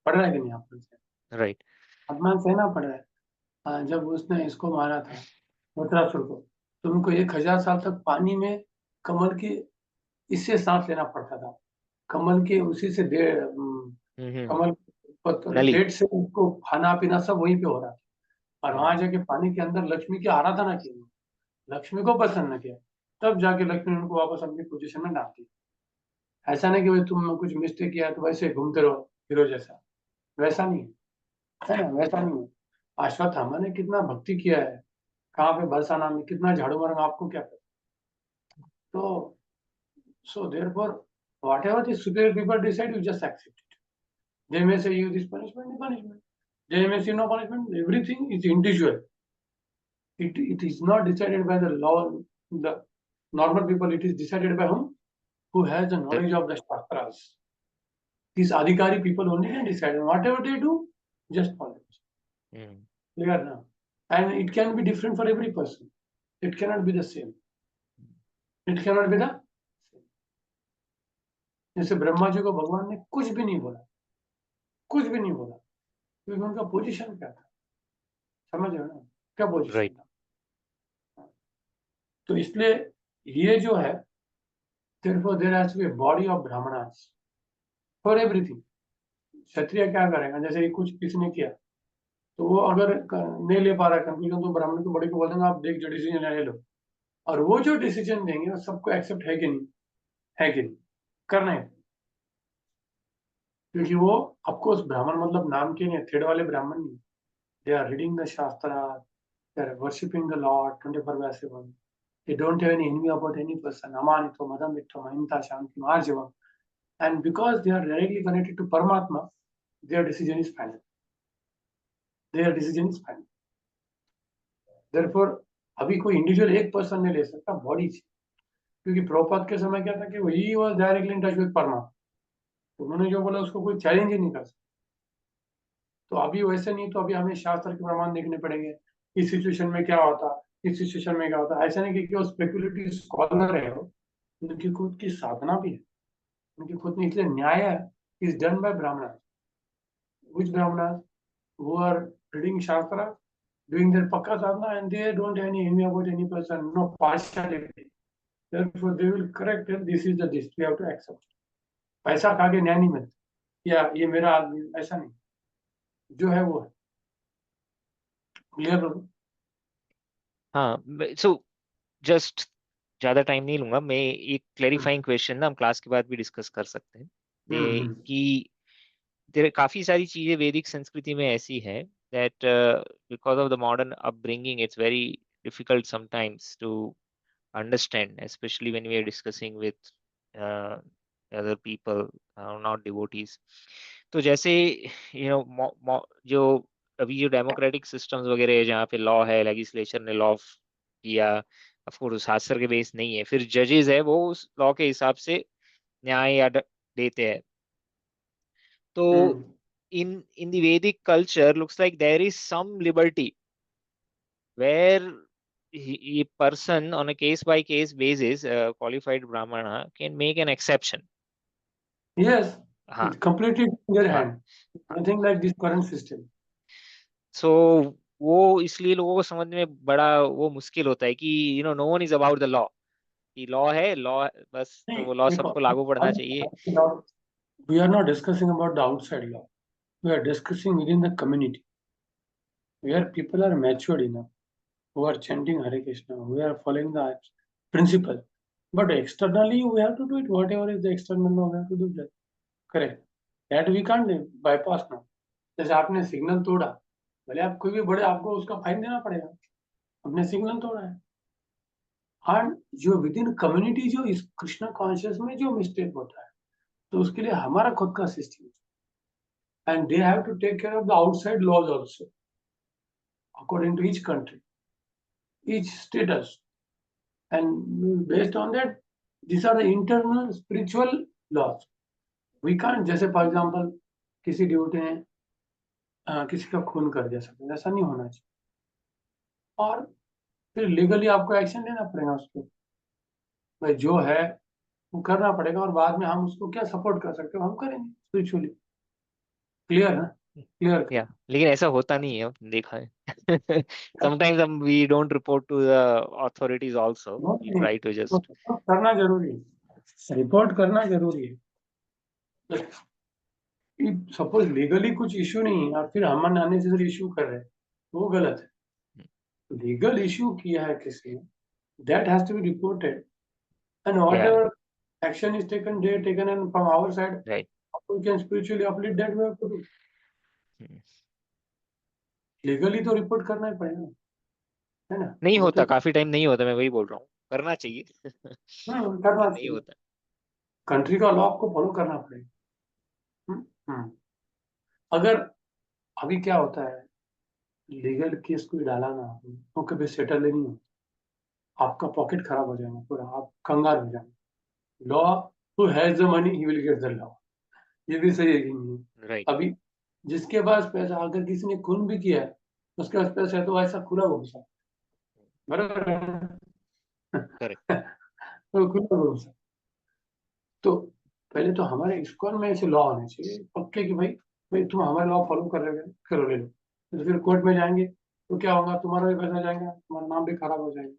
रहा है कि नहीं अपमान सहना, राइट। अपमान सहना पड़ रहा है। जब उसने इसको मारा था वृत्रासुर को, तो उनको 1000 साल तक पानी में कमल की इससे सांस लेना पड़ता था। कमल के उसी से कमल पत्तर नली। डेट से उनको खाना पीना सब वहीं पे हो रहा था। और वहां हम्म। जाके पानी के अंदर लक्ष्मी की आराधना की, लक्ष्मी को प्रसन्न किया, तब जाके लक्ष्मी ने उनको वापस अपनी पोजीशन में डाल दिया। ऐसा नहीं कि भाई तुम कुछ मिस्टेक किया तो वैसे घूमते रहो हीरो जैसा, वैसा नहीं है ना, वैसा नहीं है। अश्वत्थामा ने कितना भक्ति किया है, कहाँ पे बरसाना में कितना झाड़ू मारा, आपको क्या पता। तो so therefore whatever the superior people decide, you just accept it. They may say you this punishment, the punishment. They may say no punishment. Everything is individual. It is not decided by the law, the normal people. It is decided by whom? Who has the knowledge of the Shastras. These Adhikari people only can decide. And whatever they do, just follow it. Clear now? And it can be different for every person. It cannot be the same. It cannot be the same. जैसे ब्रह्मा जी को भगवान ने कुछ भी नहीं बोला, कुछ भी नहीं बोला, क्योंकि उनका पोजीशन क्या था, समझ रहे हो ना, क्या पोजीशन Right. था। तो इसलिए ये जो है, therefore there has to be a body of brahmanas for everything. क्षत्रिय क्या करेगा, जैसे कि कुछ किसी किया, तो वो अगर नहीं ले पा रहा कंक्लूजन, तो ब्राह्मण को बड़ी को बोल देंगे आप देख जो डिसीजन ले लो, और वो जो डिसीजन देंगे वो सबको एक्सेप्ट है कि नहीं, है कि नहीं, करना है। क्योंकि वो ऑफकोर्स ब्राह्मण मतलब नाम के नहीं, थ्रेड वाले ब्राह्मण नहीं, they are reading the Shastra, they are worshipping the Lord 24/7. They don't have any envy about any person. Amanito, Madamito, Mahinta, Shanti, Marjavam. And because they are directly connected to Paramatma, their decision is final. Their decision is final. Therefore, अभी कोई individual एक person नहीं ले सकता, body से। क्योंकि प्रभुपाद के समय क्या था कि he was directly in touch with परमात्मा, तो उन्होंने जो बोला उसको कोई चैलेंज ही नहीं कर सकता। तो अभी वैसे नहीं, तो अभी हमें शास्त्र के प्रमाण देखने पड़ेंगे, इस सिचुएशन में क्या होता, इस सिचुएशन में क्या होता। ऐसा नहीं कि वो स्पेकुलेटिव स्कॉलर है, उनकी खुद की साधना भी है, उनकी खुद की, इसलिए न्याय इज डन बाय ब्राह्मण, व्हिच ब्राह्मण who are reading Shastra, doing their pakka sadhana, and they don't have any envy about any person, no partiality. Therefore, they will correct it. This is the this. We have to accept. पैसा खा के न्याय नहीं मिलता, या ये मेरा आदमी, ऐसा नहीं, जो है वो है। क्लियर? हाँ, so just ज्यादा टाइम नहीं लूंगा मैं। एक क्लैरिफाइंग क्वेश्चन ना हम क्लास के बाद भी डिस्कस कर सकते हैं कि तेरे काफी सारी चीजें वैदिक संस्कृति में ऐसी है that because of the modern upbringing it's very difficult sometimes to understand, especially when we are discussing with uh, other people, not devotees. तो जैसे जो अभी जो डेमोक्रेटिक सिस्टम्स वगैरह है जहाँ पे लॉ है, लेजिस्लेचर ने लॉ किया, ऑफ कोर्स शास्त्र के बेस नहीं है, फिर जजेस है वो उस लॉ के हिसाब से न्याय या देते हैं। तो in the Vedic culture looks like there is some liberty where a person on a case by case basis, qualified brahmana can make an exception. Yes, हाँ, it's completely in their हाँ, hand. Nothing like this current system. so वो इसलिए लोगों को समझ में बड़ा वो मुश्किल होता है कि no one is about the law, कि लॉ है लॉ बस, तो वो लॉ सबको लागू पड़ना चाहिए। We are not discussing about the outside law. We are discussing within the community, where people are matured enough, who are chanting Hare Krishna, who are following the principle. But externally, we have to do it. Whatever is the external law, we have to do that. Correct. That we can't bypass now. जैसे आपने signal तोड़ा, भले आप कोई भी बड़े, आपको उसका फाइन देना पड़ेगा, आपने सिग्नल तोड़ा है। और जो विद इन कम्युनिटी जो इस कृष्ण कॉन्शियस में जो मिस्टेक होता है, तो उसके लिए हमारा खुद का system, and they have to take care of the outside laws also according to each country, each status, and based on that, these are the internal spiritual laws. We can't, जैसे for example किसी duty ने किसी का खून कर दिया सकते, ऐसा नहीं होना चाहिए, और फिर लीगली आपको एक्शन लेना पड़ेगा उसको, भाई जो है वो करना पड़ेगा, और बाद में हम उसको क्या सपोर्ट कर सकते हो, हम करेंगे स्पिरिचुअली। क्लियर है? क्लियर। या लेकिन ऐसा होता नहीं है, देखा है। sometimes we don't report to the authorities also, we try to just करना जरूरी है, रिपोर्ट करना जरूरी है। सपोज लीगली कुछ इशू नहीं है और फिर हम अननेसेसरी इशू कर रहे हैं, तो वो गलत है। लीगल इशू किया है किसी ने, that has to be reported, and whatever action is taken and from our side, right. we can spiritually uplift that, we have to do. Legally तो रिपोर्ट करना ही पड़ेगा, है ना? नहीं वो होता, तो काफी टाइम नहीं होता, मैं वही बोल रहा हूँ, करना चाहिए। करना नहीं चाहिए, होता। कंट्री का लॉ आपको फॉलो करना पड़ेगा। अगर अभी क्या होता है, लीगल केस कोई डाला ना, तो कभी सेटल नहीं होता, आपका पॉकेट खराब हो जाएगा पूरा, आप कंगाल हो जाएंगे। Law, who has the money he will get the law, ये भी सही है कि नहीं? राइट। अभी जिसके पास पैसा, अगर किसी ने खून भी किया है, उसके पास पैसा है, तो ऐसा खुला घूम सकता, बराबर है? करेक्ट। तो खुला घूम सकता। तो पहले तो हमारे इस्कॉन में ऐसे लॉ होने चाहिए पक्के कि भाई भाई तुम हमारे लॉ फॉलो कर रहे हो, करो, ले लो। तो फिर कोर्ट में जाएंगे तो क्या होगा, तुम्हारा भी पैसा जाएगा, तुम्हारा नाम भी खराब हो जाएगा।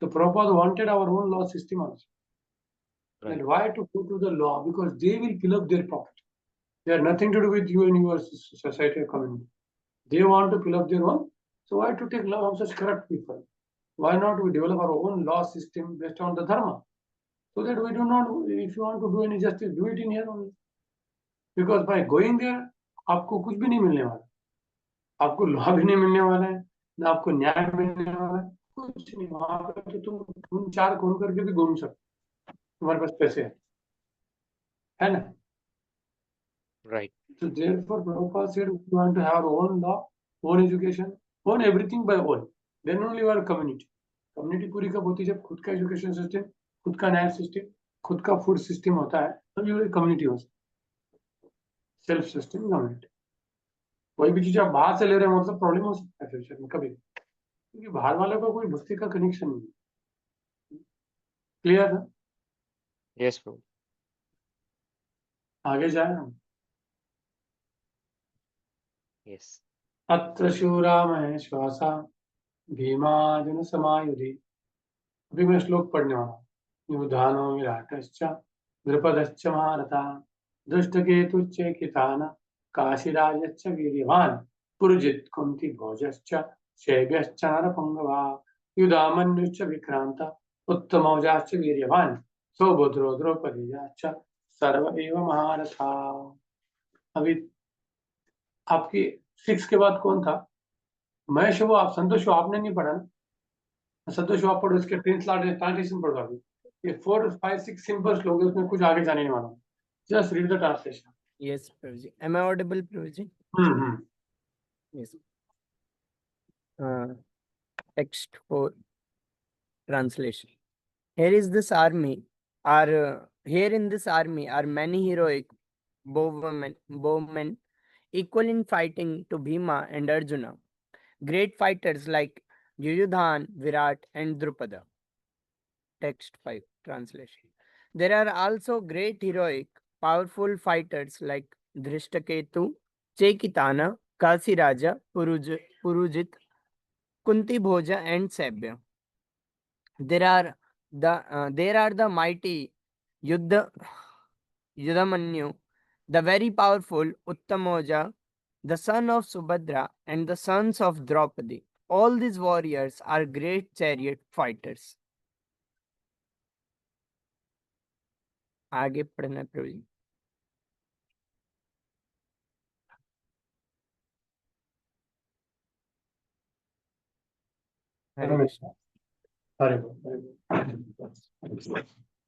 तो Prabhupada wanted our own law system also. Right. And why to go to the law? Because they will fill up their pocket. They have nothing to do with you and your society or community. They want to fill up their own. So why to take law of such corrupt people? Why not we develop our own law system based on the dharma? So that we do not, if you want to do any justice, do it in here only. Because by going there, आपको कुछ भी नहीं मिलने वाला, आपको law भी नहीं मिलने वाला है, ना आपको न्याय मिलने वाला है, कुछ नहीं। वहां पर तो तुम चार खून करके भी घूम सकते, तुम्हारे पास पैसे है ना? Right. So therefore, Prabhupada said, we want to have our own law, own education, own everything by own. Then only our community. Community पूरी कब होती है? जब खुद का एजुकेशन सिस्टम, खुद का न्याय सिस्टम, खुद का फूड सिस्टम होता है, तब ये कम्युनिटी हो सकती है। Self system community. कोई भी चीज आप बाहर से ले रहे हैं, मतलब प्रॉब्लम हो सकता है फ्यूचर में कभी, क्योंकि बाहर वालों का कोई भक्ति का कनेक्शन नहीं है। क्लियर है? Yes, bro. आगे जाए हम। Yes. अत्र शूरा महेश्वासा भीमार्जुन समायुधि। अभी मैं श्लोक पढ़ने वाला हूँ। युधानो विराटश्च द्रुपदश्च महारथा दृष्टकेतुश्च कितान काशीराजश्च वीर्यवान् पुरुजित् कुन्ती भोजश्च शैब्यश्च नरपुङ्गवा युधामन्युश्च विक्रान्त उत्तमौजाश्च वीर्यवान् सौभद्रो द्रौपदीश्च सर्व एव महारथा। अभी आपकी 6 के बाद कौन था? महेश वो आप, संतोष वो आपने नहीं पढ़ा ना? संतोष वो आप पढ़ो, इसके ट्रांसलेशन पढ़ो अभी। ये 4, 5, 6 सिंपल श्लोक है, उसमें कुछ आगे जाने नहीं वाला। Just read the translation. Yes, Prabhuji. Am I audible, Prabhuji? Yes. Text for translation. Here is this army. Here in this army are many heroic bowmen equal in fighting to Bhima and Arjuna. Great fighters like Yuyudhan, Virat, and Drupada. Text 5 translation. There are also great heroic, powerful fighters like Drishtaketu, Chekitana, Kasiraja, Purujit, Kunti Bhoja, and Sabya. There are the mighty Yudamanyu, the very powerful Uttamoja, the son of Subhadra, and the sons of Draupadi. All these warriors are great chariot fighters. आगे पढ़ना प्रभु जी। हरे कृष्ण। अरे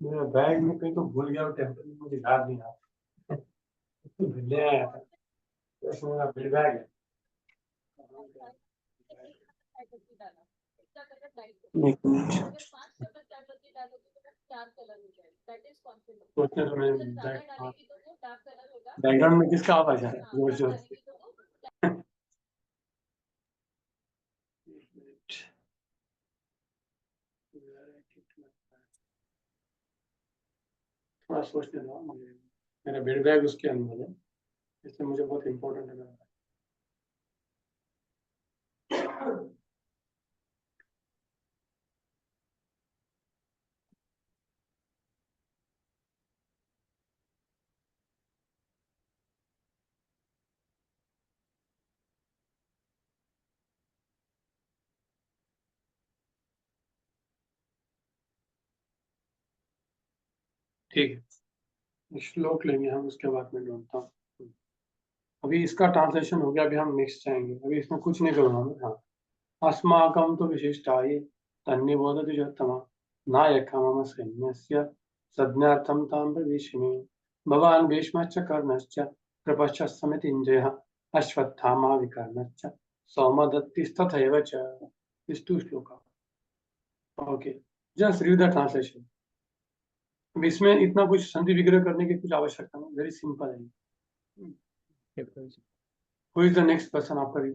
मेरा bag में कहीं तो भूल गया, temple में मुझे याद नहीं आ ले आया था, तो मेरा बिल बैग है। एक मिनट सोचने तो मैं बैकग्राउंड में किसका आवाज है? जोर जोर से। थोड़ा सोचने दो मुझे, मेरा बिल बैग उसके अंदर है, इसलिए मुझे बहुत इम्पोर्टेंट है। ठीक है, श्लोक लेंगे हम, उसके बाद में ढूंढता हूँ। अभी इसका ट्रांसलेशन हो गया, अभी हम नेक्स्ट जाएंगे। अभी इसमें कुछ नहीं करूँगा मैं। हाँ, अस्माकं तु विशिष्टाये तन्निबोधति जोत्तमा नायक मम सैन्यस्य संज्ञार्थं तां प्रविशमि। भवान् भीष्मश्च कर्णश्च कृपश्च समितिञ्जयः अश्वत्थामा विकर्णश्च सौमदत्तिस्तथैव च। These 2 shloka. Okay, just read the translation. अब इसमें इतना कुछ संधि विग्रह करने की कुछ आवश्यकता नहीं, वेरी सिंपल है। Who is the next person after you?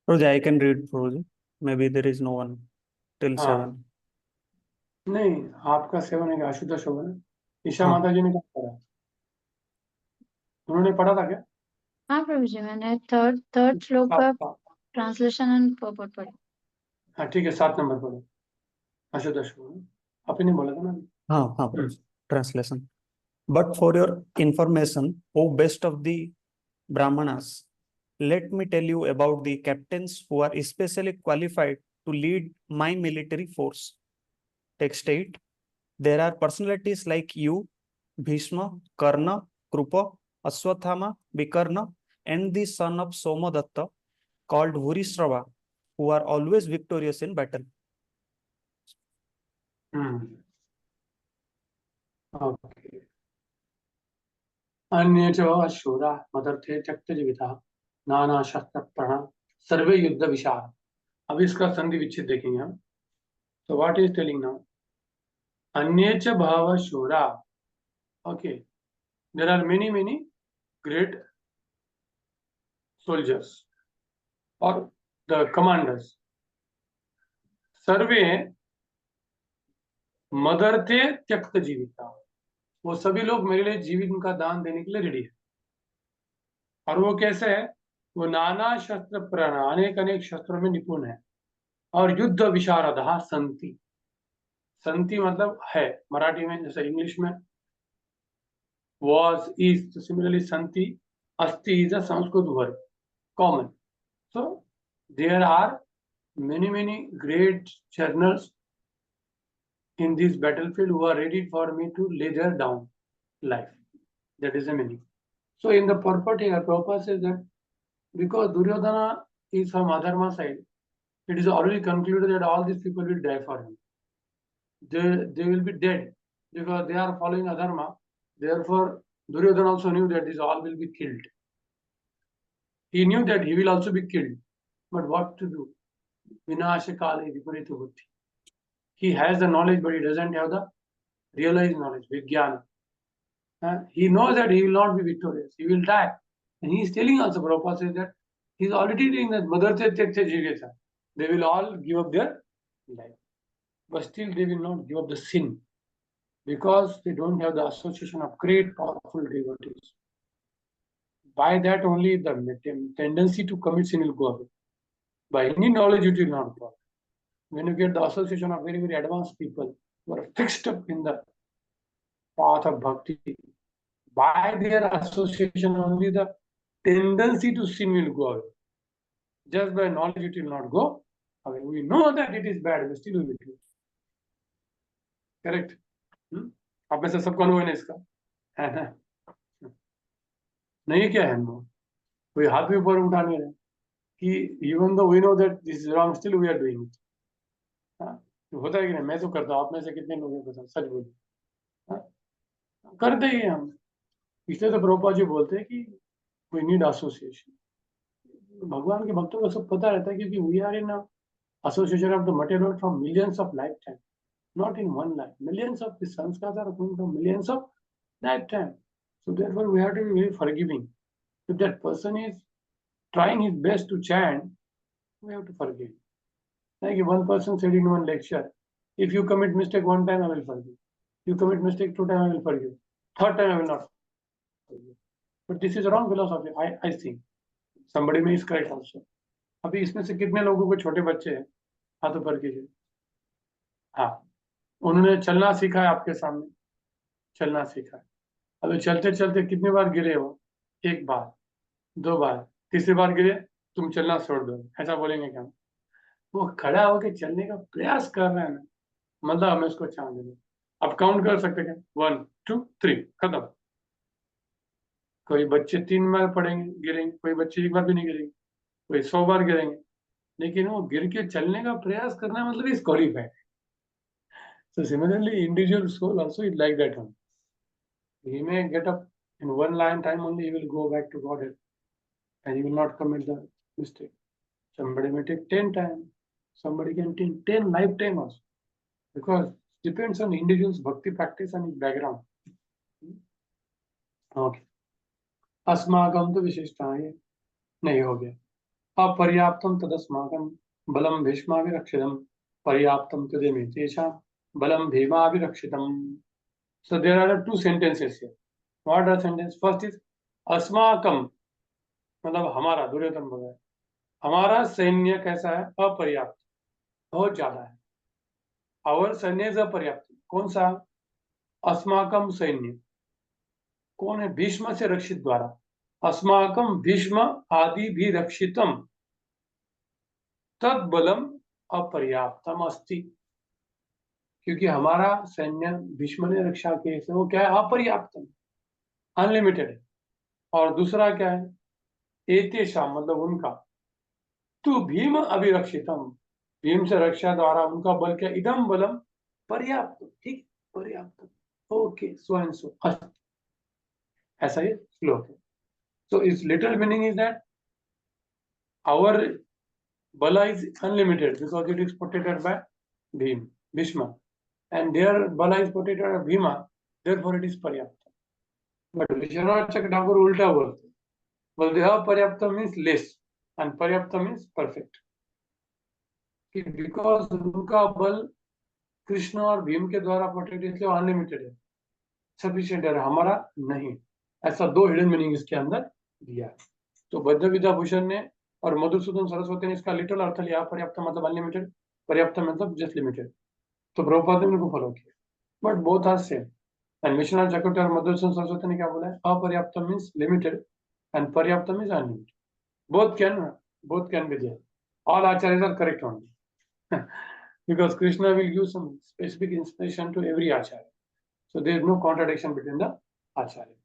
Prabhuji, I can read, Prabhuji. Maybe there is no one till हाँ। 7. नहीं, आपका 7 है, आशुतोष होगा ना? ईशा हाँ। माता जी ने क्या पढ़ा? उन्होंने पढ़ा था क्या? हाँ प्रभु जी, मैंने थर्ड श्लोक का ट्रांसलेशन एंड पर्पट पढ़ा। हाँ ठीक है, 7 नंबर पढ़ो। आशुतोष होगा, आपने बोला था ना? हाँ, Prabhuji. Translation. But for your information, O best of the Brahmanas, let me tell you about the captains who are especially qualified to lead my military force. Text 8. There are personalities like you, Bhishma, Karna, Krupa, Aswathama, Vikarna, and the son of Somadatta, called Vurishrava, who are always victorious in battle. Okay. अन्ये च शूरा मदर्थे त्यक्तजीविता नाना शस्त्र प्रण सर्वे युद्ध विशाल। अब इसका संधि विच्छेद देखेंगे हम। तो व्हाट इज टेलिंग नाउ? अन्ये च बहवः शूरा। Okay, there are many great soldiers or the commanders, सर्वे मदर्थे त्यक्त जीविता, वो सभी लोग मेरे लिए जीवन का दान देने के लिए रेडी है। और वो कैसे है? वो नाना शस्त्र प्रण, अनेक शस्त्रों में निपुण है। और युद्ध विशारदः संति, संति मतलब है मराठी में, जैसे इंग्लिश में was, is, तो सिमिलरली संति अस्ति is a Sanskrit word common. So there are many great generals in this battlefield who are ready for me to lay their down life. That is the meaning. So in the purport here, Prabhupada says that because Duryodhana is from Adharma side, it is already concluded that all these people will die for him. They will be dead because they are following Adharma. Therefore, Duryodhana also knew that these all will be killed. He knew that he will also be killed. But what to do? Vinasha kale viparita buddhi. He has the knowledge, but he doesn't have the realized knowledge, Vijnana. He knows that he will not be victorious. He will die. And he is telling also, Prabhupada says that he is already doing that. Mother Jiveta. They will all give up their life. But still they will not give up the sin. Because they don't have the association of great powerful devotees. By that only the tendency to commit sin will go away. By any knowledge it will not go away. When you get the association of very advanced people who are fixed up in the path of bhakti, by their association only the tendency to sin will go away. Just by knowledge it will not go away. We know that it is bad, but still we will do. Correct? आप में से सबको अनुभव है इसका, है ना? नहीं क्या है अनुभव? कोई हाथ भी ऊपर उठा नहीं रहे कि even though we know that this is wrong, still we are doing it. होता है कि नहीं? मैं तो करता हूँ, आप में से कितने लोगों को पता? सच बोलिए, करते ही हम. इसलिए तो प्रभुपाद जी बोलते हैं कि we need association. भगवान के भक्तों को सब पता रहता है क्योंकि we are in a association of the material from millions of lifetime, not in one life. Millions of the sanskars are coming from millions of lifetime. So therefore we have to be very forgiving. If that person is trying his best to chant, we have to forgive. Like if one person said in one lecture, if you commit mistake one time, I will forgive. You commit mistake two times, I will forgive. Third time, I will not forgive. But this is a wrong philosophy, I think. Somebody may is correct also. अभी इसमें से कितने लोगों को छोटे बच्चे हैं? हाथ ऊपर कीजिए. हाँ, उन्होंने चलना सीखा है आपके सामने, चलना सीखा है. अभी चलते चलते कितने बार गिरे हो? एक बार, दो बार, तीसरी बार गिरे, तुम चलना छोड़ दो, ऐसा बोलेंगे क्या? वो खड़ा होकर चलने का प्रयास कर रहे हैं, मतलब हमें उसको चांद देंगे. आप काउंट कर सकते हैं 1 2 3 खत्म. कोई बच्चे 3 बार पढ़ेंगे गिरेंगे, कोई बच्चे एक बार भी नहीं गिरेंगे, कोई 100 बार गिरेंगे, लेकिन वो गिर के चलने का प्रयास करना मतलब is qualified. So similarly, individual soul also is like that one. He may get up in one line time only, he will go back to Godhead and he will not commit the mistake. Somebody may take 10 times, somebody can take 10 lifetime also, because it depends on the individual's bhakti practice and his background. Okay. अस्माकं तो विशिष्टाय नहीं हो गया. अपर्याप्तं तदस्माकं बलं भीष्माभिरक्षितं पर्याप्तं तदेमे तेषां बलं भीमाभिरक्षितं. So there are two sentences here. What are sentences? First is अस्माकं, मतलब हमारा, दुर्योधन बोल रहा है, हमारा सैन्य कैसा है? अपर्याप्त, बहुत ज्यादा है. Our सैन्य is अपर्याप्त. कौन सा? अस्माकं सैन्य. कौन है? भीष्म से रक्षित द्वारा. अस्माकं भीष्म आदि भी रक्षितम तद बलम अपर्याप्तम अस्ति. क्योंकि हमारा सैन्य भीष्म ने रक्षा किए, वो क्या है? अपर्याप्तम, अनलिमिटेड है. और दूसरा क्या है? एतेषां, मतलब उनका, तु भीम अभिरक्षितम, भीम से रक्षा द्वारा उनका बल क्या? इदम बलम पर्याप्त. ठीक, पर्याप्त. Okay, so and so. ऐसा ये श्लोक है. So its literal meaning is that our bala is unlimited because it is protected by Bhishma, and their bala is protected by Bhima, therefore it is paryapta. But Vishwanath Chakravarti ulta bolte, बोलते हैं पर्याप्त means less and paryapta means perfect. Because उनका बल कृष्ण और भीम के द्वारा protect, इसलिए unlimited है, सफिशिएंट है, हमारा नहीं. ऐसा दो हिडन मीनिंग इसके अंदर दिया है. तो बद्ध विद्याभूषण ने और मधुसूदन सरस्वती ने इसका लिटरल अर्थ लिया, पर्याप्त मतलब अनलिमिटेड, पर्याप्त मतलब जस्ट लिमिटेड. तो प्रभुपाद ने उनको फॉलो किया, but both are same. And Vishwanath Chakravarti और मधुसूदन सरस्वती ने क्या बोला है? अपर्याप्त मीन्स लिमिटेड एंड पर्याप्त means unlimited. Both can be there. All acharyas are correct only. Because Krishna will give some specific inspiration to every acharya. So there is no contradiction between the acharya.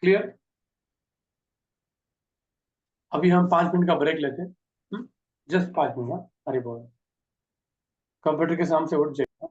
Clear? अभी हम 5 minute का break लेते हैं, just 5 minute. अरे बोल, computer के सामने से उठ जाएगा.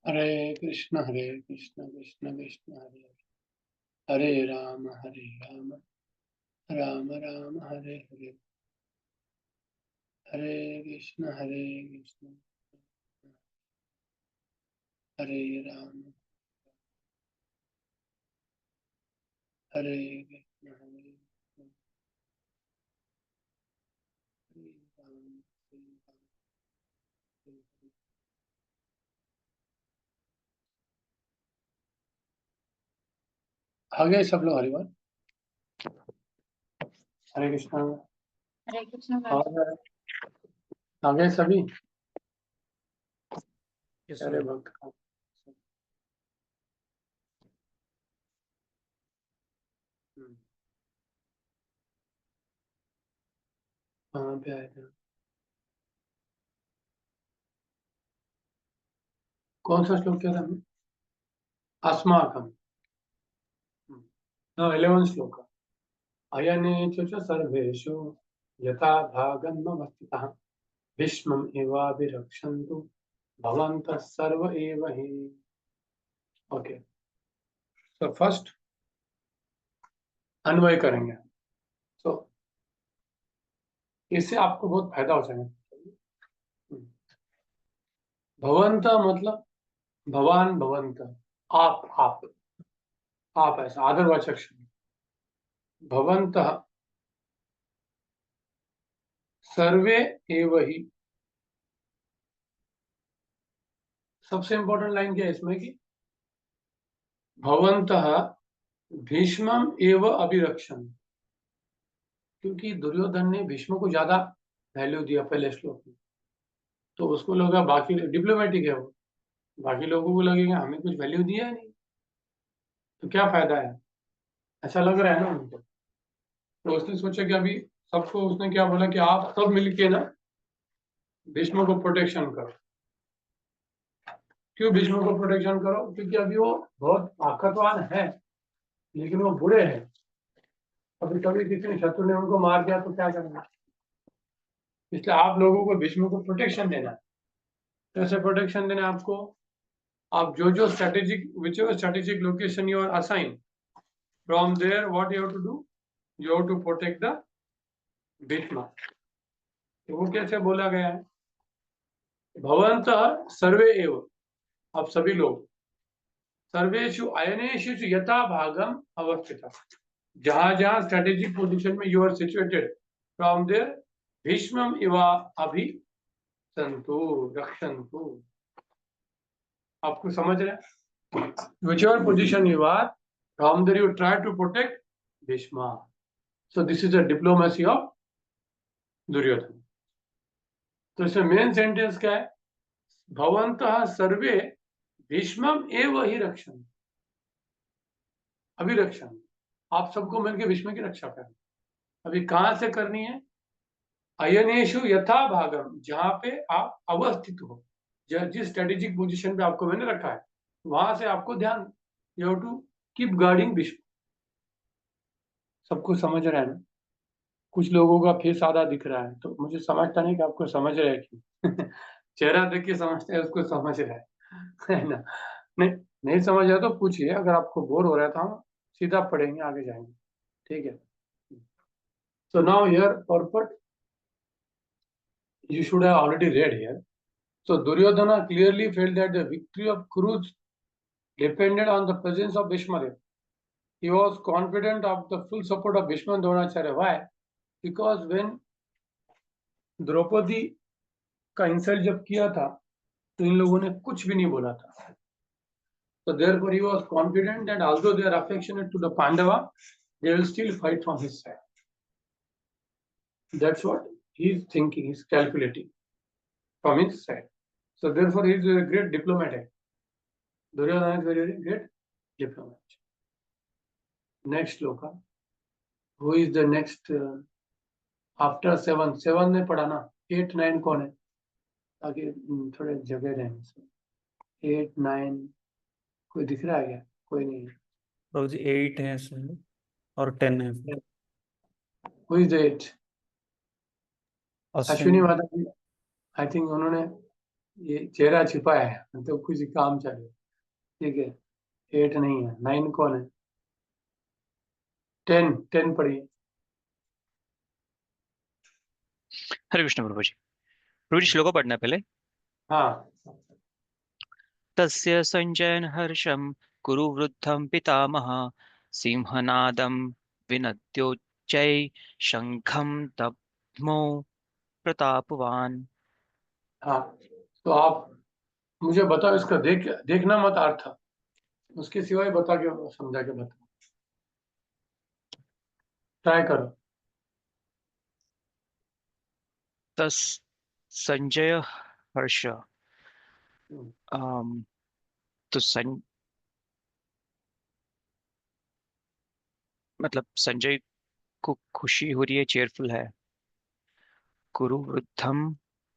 हरे कृष्ण कृष्ण कृष्ण हरे हरे राम राम राम हरे हरे हरे कृष्ण हरे राम हरे कृष्ण हरे राम आगे सब लोग हरिवार हरे कृष्ण हरे कृष्ण और आगे सभी Yes, अरे sir. भक्त कहाँ पे आए थे कौन सा श्लोक किया था हमने अस्माकम no 11 श्लोक अयने च सर्वेषु यथा भागं ममस्थितः भीष्मम् एवाभिरक्षन्तु भवन्तः सर्व एव हि ओके तो फर्स्ट अन्वय करेंगे तो इससे आपको बहुत फायदा हो जाएगा भवंत मतलब भवान भवंत आप ऐसा आदरवाचक शब्द भवंत सर्वे एव ही सबसे इंपॉर्टेंट लाइन क्या है इसमें कि भवंतः भीष्मम एव अभिरक्षण क्योंकि दुर्योधन ने भीष्म को ज्यादा वैल्यू दिया पहले श्लोक में तो उसको लगा बाकी डिप्लोमेटिक है वो बाकी लोगों को लगेगा हमें कुछ वैल्यू दिया है नहीं तो क्या फायदा है ऐसा लग रहा है ना उनको तो उसने सोचा कि अभी सबको उसने क्या बोला कि आप सब मिलके ना भीष्म को प्रोटेक्शन करो क्यों भीष्म को प्रोटेक्शन करो क्योंकि अभी वो बहुत ताकतवान है लेकिन वो बुरे हैं कभी कभी किसी शत्रु ने उनको मार दिया तो क्या करना इसलिए आप लोगों को भीष्म को प्रोटेक्शन देना है कैसे प्रोटेक्शन देना है आपको आप जो strategic whichever strategic location you are assign from there what you have to do you have to protect the Bhishma तो वो कैसे बोला गया है भवन्तः सर्वे एव आप सभी लोग सर्वेषु अयनेषु च यथा भागम अवस्थितः जहां जहां स्ट्रेटेजिक पोजीशन में you are situated from there भीष्मम इवा अभि संतु रक्षन्तु आपको समझ रहे हैं whichever position you are from there you try to protect Bhishma so this is the diplomacy of Duryodhan तो इसमें मेन सेंटेंस क्या है भवन्तः सर्वे भीष्मम एव ही रक्षण अभिरक्षण आप सबको मिलकर भीष्म की रक्षा करें अभी कहां से करनी है अयनेशु यथा भागम जहां पे आप अवस्थित हो जिस स्ट्रेटेजिक पोजीशन पे आपको मैंने रखा है वहां से आपको ध्यान you have to keep guarding Bhishma सबको समझ रहा है ना कुछ लोगों का फेस आधा दिख रहा है तो मुझे समझता नहीं कि आपको समझ रहे हैं क्यों चेहरा देख के समझते हैं उसको समझ रहा है ना नहीं समझ रहा तो पूछिए अगर आपको बोर हो रहा है तो हम सीधा पढ़ेंगे आगे जाएंगे ठीक है so now here purport you should have already read here so Duryodhana clearly felt that the victory of Kurus depended on the presence of Bhishma there. He was confident of the full support of Bhishma and Dronacharya. Why? Because when Draupadi का insult जब किया था तो इन लोगों ने कुछ भी नहीं बोला था so therefore he was confident that although they are affectionate to the Pandava they will still fight from his side that's what he is thinking he is calculating from his side so therefore he is a great diplomat Duryodhana is very great diplomat next shloka who is the next after 7 ने पढ़ा ना 8 9 कौन है ताकि थोड़े जगह रहें 8 9 कोई दिख रहा है क्या कोई नहीं है प्रभु जी 8 है इसमें और 10 है Who is the 8 अश्विनी माता जी आई थिंक उन्होंने ये चेहरा छिपा है तो कुछ काम चले, ठीक है। 8 नहीं है, 9 कौन है? 10 पढ़िए। हरे कृष्ण प्रभु जी। प्रभु जी श्लोक पढ़ना है पहले। हाँ, तस्य संजयन हर्षम कुरु वृद्धं पितामह सिंहनादं विनद्योच्चै शंखं दद्मो प्रतापवान। हाँ। तो आप मुझे बताओ, इसका देखना मत अर्थ, उसके सिवाय बता के समझा के बता, ट्राई करो। तस संजय हर्ष हम्म, तो मतलब संजय को खुशी हो रही है, चेयरफुल है। कुरु वृद्धम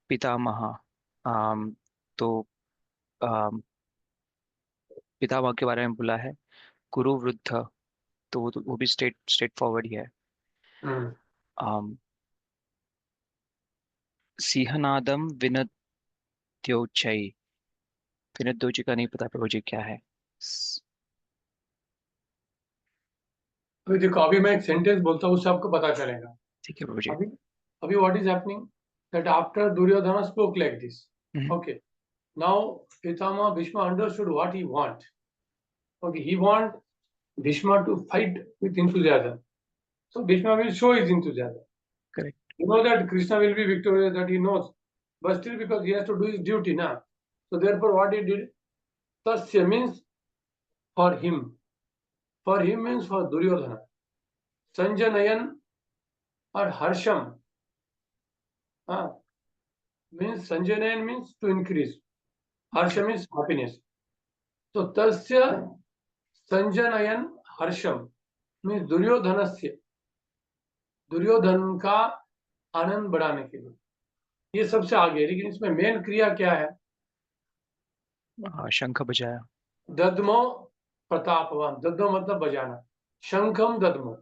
पितामह, आम, तो आम, पितामह के बारे में बोला है। कुरु वृद्ध, तो वो भी स्ट्रेट फॉरवर्ड ही है। हम्म। आम, सिंहनादम विनद्योच्चै, विनद्योच्चै का नहीं पता प्रभु जी क्या है। अभी देखो, अभी मैं एक सेंटेंस बोलता हूँ, उससे आपको पता चलेगा। ठीक है प्रभु जी। अभी अभी what is happening, that after Duryodhana spoke like this, hmm, okay, now Pitama Bhishma understood what he want. Okay, he want Bhishma to fight with enthusiasm, so Bhishma will show his enthusiasm. correct. You know that Krishna will be victorious, that he knows, but still because he has to do his duty now, so therefore what he did, tasya means for him means for Duryodhana, Sanjanayan or Harsham, means Sanjanayan means to increase, Harsham means happiness. So tasya Sanjanayan Harsham means दुर्योधनस्य, दुर्योधन का आनंद बढ़ाने के लिए, ये सबसे आगे है। लेकिन इसमें मेन क्रिया क्या है? शंख बजाया। दद्मो प्रतापवान, दद्मो मतलब बजाना, शंखम दद्मो,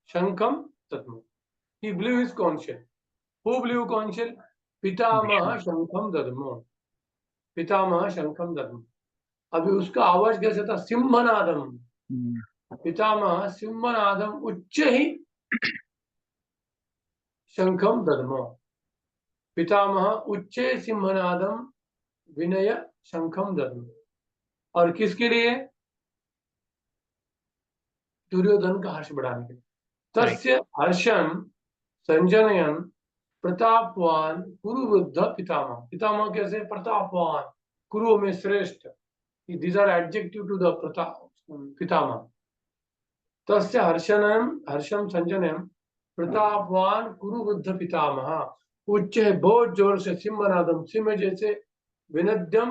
शंखम दद्मो, he blew his conch shell. Who blew conch shell? पितामह भीष्म। शंखम दद्मो, पितामह शंखम दद्मो। अभी उसका आवाज कैसे था? सिंहनादम, हम्म, पितामह सिंहनादम उच्च ही शंखम दद्मो, पितामह उच्चे सिंहनादम विनय शंखम दद्मो। और किसके लिए? दुर्योधन का हर्ष बढ़ाने के लिए। correct. तस्य हर्षम संजनयन प्रतापवान कुरुवृद्ध पितामह, पितामह कैसे? प्रतापवान, कुरुओं में श्रेष्ठ, these are adjective to the पितामह। तस्य हर्षम संजनयन प्रतापवान कुरुवृद्ध पितामह, उच्च है बहुत जोर से, सिंहनादम सिंह जैसे, विनद्यम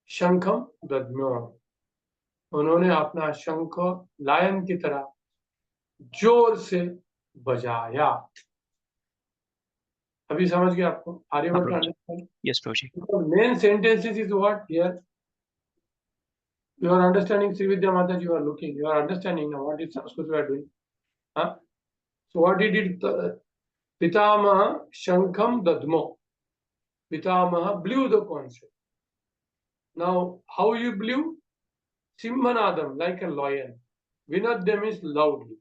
शंखम दद्म्यो, उन्होंने अपना शंख लायन की तरह जोर से बजाया। अभी समझ गया आपको? आर यू हाँ able to Prabhu ji. Understand? Yes Prabhu ji. Main sentences is what here? You are understanding, Sri Vidya Mataji, you are looking, you are understanding now what is Sanskrit we are doing. Huh? So what he did, Pitamaha Shankham Dadmo. Pitamaha blew the conch shell. Now, how you blew? Simhanadam, like a lion. Vinadam is loudly.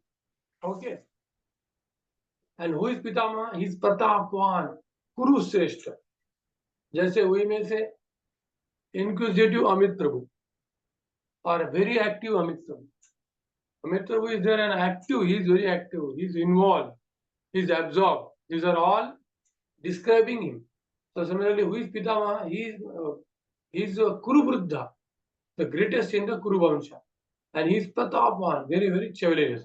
Okay. And who is Pitamaha? He is Pratapwan, Kurushreshta. जैसे हुई में से inquisitive Amit Prabhu or very active Amit Prabhu. Amit Prabhu is there and active, he is very active, he is involved, he is absorbed. These are all describing him. So similarly, who is Pitamaha? He is Kuru Vruddha, the greatest in the Kuru Vamsha. And he is Pratapwan, very, very chivalrous.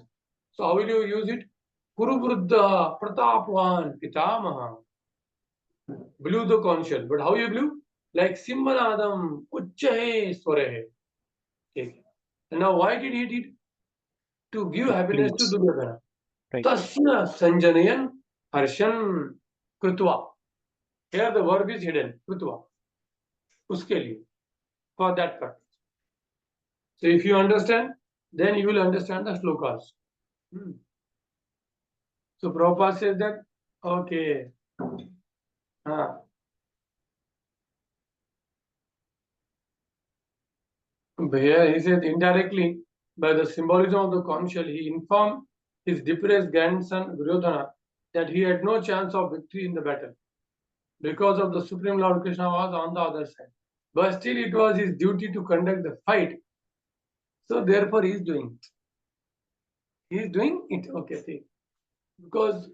So how will you use it? Kuru Vruddha, Pratapwan, Pitamaha. Blew the conch shell. But how you blew? Like Simhanadam, Uchchahe Swarehe. Okay. And now why did he did? To give happiness to Please. Duryodhana. Right. Tasya Sanjanayan Harshan Krutva. Here the verb is hidden, Krutva. Uske liye. For that purpose. So if you understand, then you will understand the shlokas. So Prabhupada says that, okay. Here he said indirectly by the symbolism of the conch shell, he informed his depressed grandson Duryodhana that he had no chance of victory in the battle because of the Supreme Lord Krishna was on the other side. But still it was his duty to conduct the fight. So therefore he is doing it. He is doing it, okay, see. Because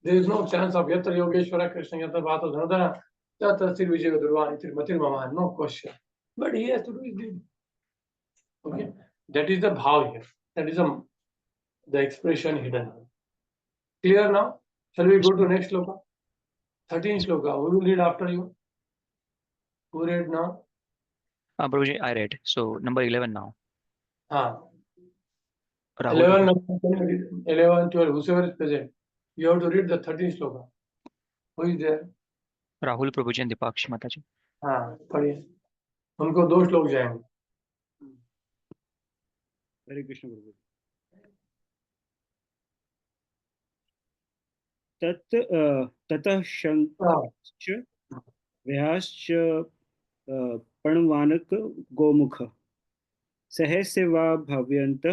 there is no chance of Yatra Yogeshwara Krishna Yatra Bhata Dhanodhana Tatra Sir Vijay Durvani Matir Mama, no question. But he has to do his duty. Okay, that is the bhav here. That is the expression hidden. Clear now? Shall we go to next sloka? 13th sloka. Who will read after you? Who read now? Prabhuji, I read. So number 11 now. Rahul. Rahul, 11, 12, whosoever is present. You have to read the 13th sloka. Who is there? Rahul Prabhuji and Dipakshi Mataji. हाँ पढ़िए उनको 2 श्लोक जाएंगे हरे कृष्ण प्रभु ततः शंकाश्च व्याश्च पणवानक गोमुख सहस्य वा भव्यंत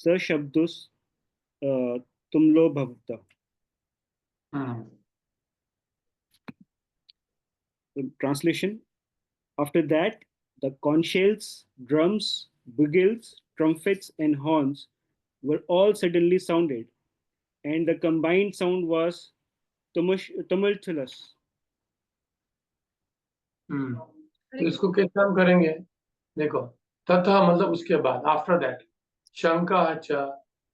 सशब्दुस तुमलो भवत. The translation: after that, the conch shells, drums, bugles, trumpets, and horns were all suddenly sounded, and the combined sound was tumultuous. तो इसको कैसे हम करेंगे देखो तथा मतलब उसके बाद आफ्टर दैट शंका अच्छा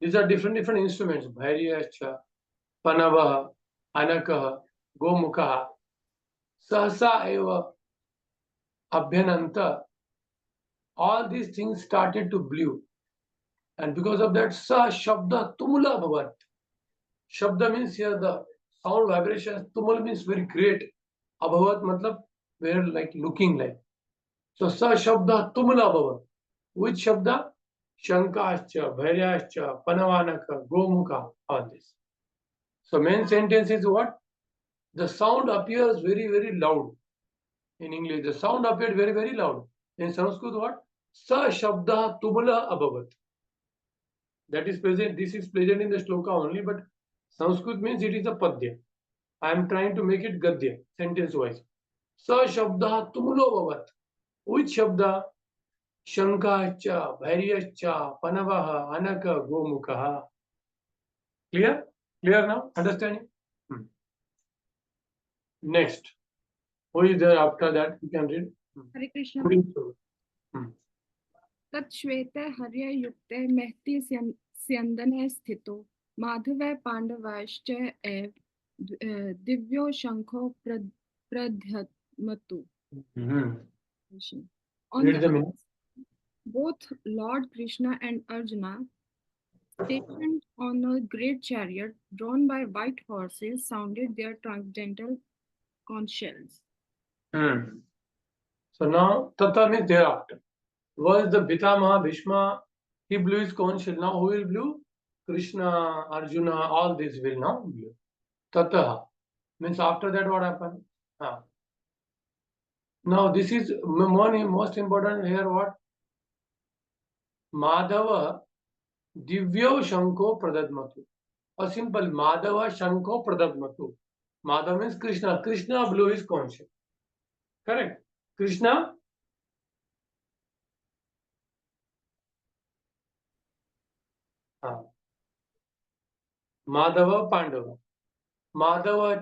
these are different instruments भैर्य अच्छा पनवः अनकः गोमुखः सहसा एव abhyananta all these things started to blow and because of that sa shabda tumula bhavat shabda means here the sound vibration tumul means very great abhavat matlab were like looking like so sa shabda tumula bhavat which shabda shankascha bhairyascha panavanaka gomukha all this so main sentence is what the sound appears very loud. In English, the sound appeared very loud. In Sanskrit, what? Sa shabda tumula abhavat. That is present. This is present in the shloka only, but Sanskrit means it is a padya. I am trying to make it gadya, sentence wise. Sa shabda tumula abhavat. Which shabda? Shankascha, bhairyascha, panavaha, anaka, gomukha. Clear? Clear now? Understanding? Next. Who is there after that? You can read. हरे कृष्ण तत्श्वेते हर्य युक्ते महति स्यन्दने स्थितो माधवे पांडवाश्च एव दिव्यो शंखो प्रद्यमतु. Both Lord Krishna and Arjuna, stationed on a great chariot drawn by white horses, sounded their transcendental conch shells. So now Tata means thereafter. Was the Pitamaha Bhishma, he blew his conch shell. Now who will blow? Krishna, Arjuna, all this will now blow. Tataha means after that what happened? Now this is most important here what? Madhava Divyo Shanko Pradadmatu. A simple Madhava Shanko Pradadmatu. Madhava means Krishna. Krishna blew his conch shell. Correct. Krishna Madhava Pandava. Madhava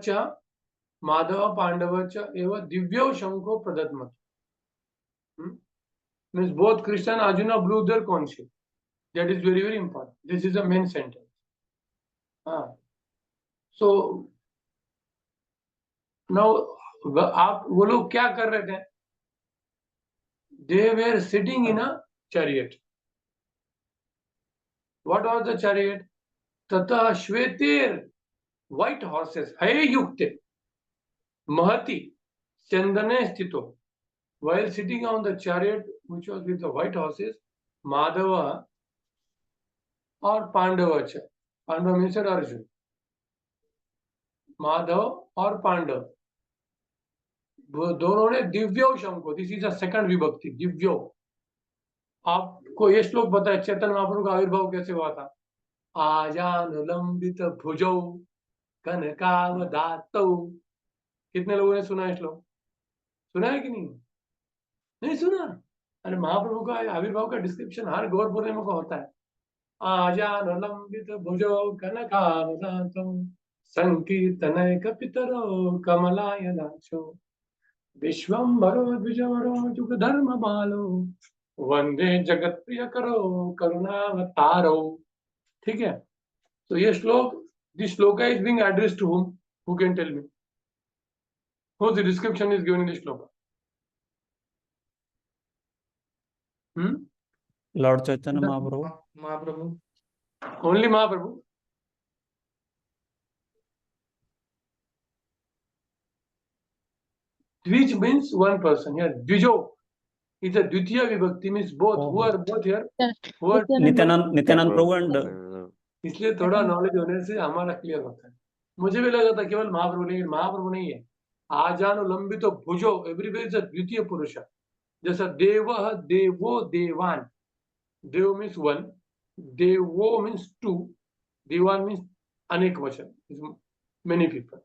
Pandava eva Divyo Shanko Pradatmat. Means both Krishna and Arjuna blew their conch shell. That is very important. This is a main sentence. So now आप वो लोग क्या कर रहे थे? They were sitting in a chariot. What was the chariot? Tata Shvetir, white horses, Haye Yukte, Mahati, Chandane Sthito. While sitting on the chariot, which was with the white horses, Madhava or Pandavacha. Pandava means Arjuna. Madhav or Pandav. दोनों ने दिव्यो शंको, this is a second विभक्ति, दिव्यो आपको ये श्लोक पता है चैतन्य महाप्रभु का आविर्भाव कैसे हुआ था? आजान लंबित भुजौ कनकावदातौ। कितने लोगों ने सुना है श्लोक? सुना है कि नहीं? नहीं सुना? अरे महाप्रभु का आविर्भाव का डिस्क्रिप्शन हर गौर पूर्णिमा को होता है। आजान लंबित भुजौ कनकावदातौ संकीर्तनैक पितरो कमलायनाक्षो विश्वम्भरो द्विजवरो जुगधर्मपालो वंदे जगत प्रिय करो करुणावतारो। ठीक है, तो ये श्लोक, this shloka is being addressed to whom? Who can tell me? Whose the description is given in this shloka? Lord Chaitanya Mahaprabhu. Mahaprabhu. Only Mahaprabhu. Which means one person here. Dvijo is a Dvitiya Vibhakti, means both. Who are both here? Who are Nityanand Prabhu and इसलिए थोड़ा knowledge होने से हमारा clear होता है। मुझे भी लगा था केवल महाप्रभु, लेकिन महाप्रभु नहीं है। आजानु लंबित भुजो, एवरीवेयर इज अ द्वितीय पुरुष। जैसा देव, देवो, देवान। देव मीन्स वन, देवो मीन्स टू, देवान मीन्स अनेक वचन, many people.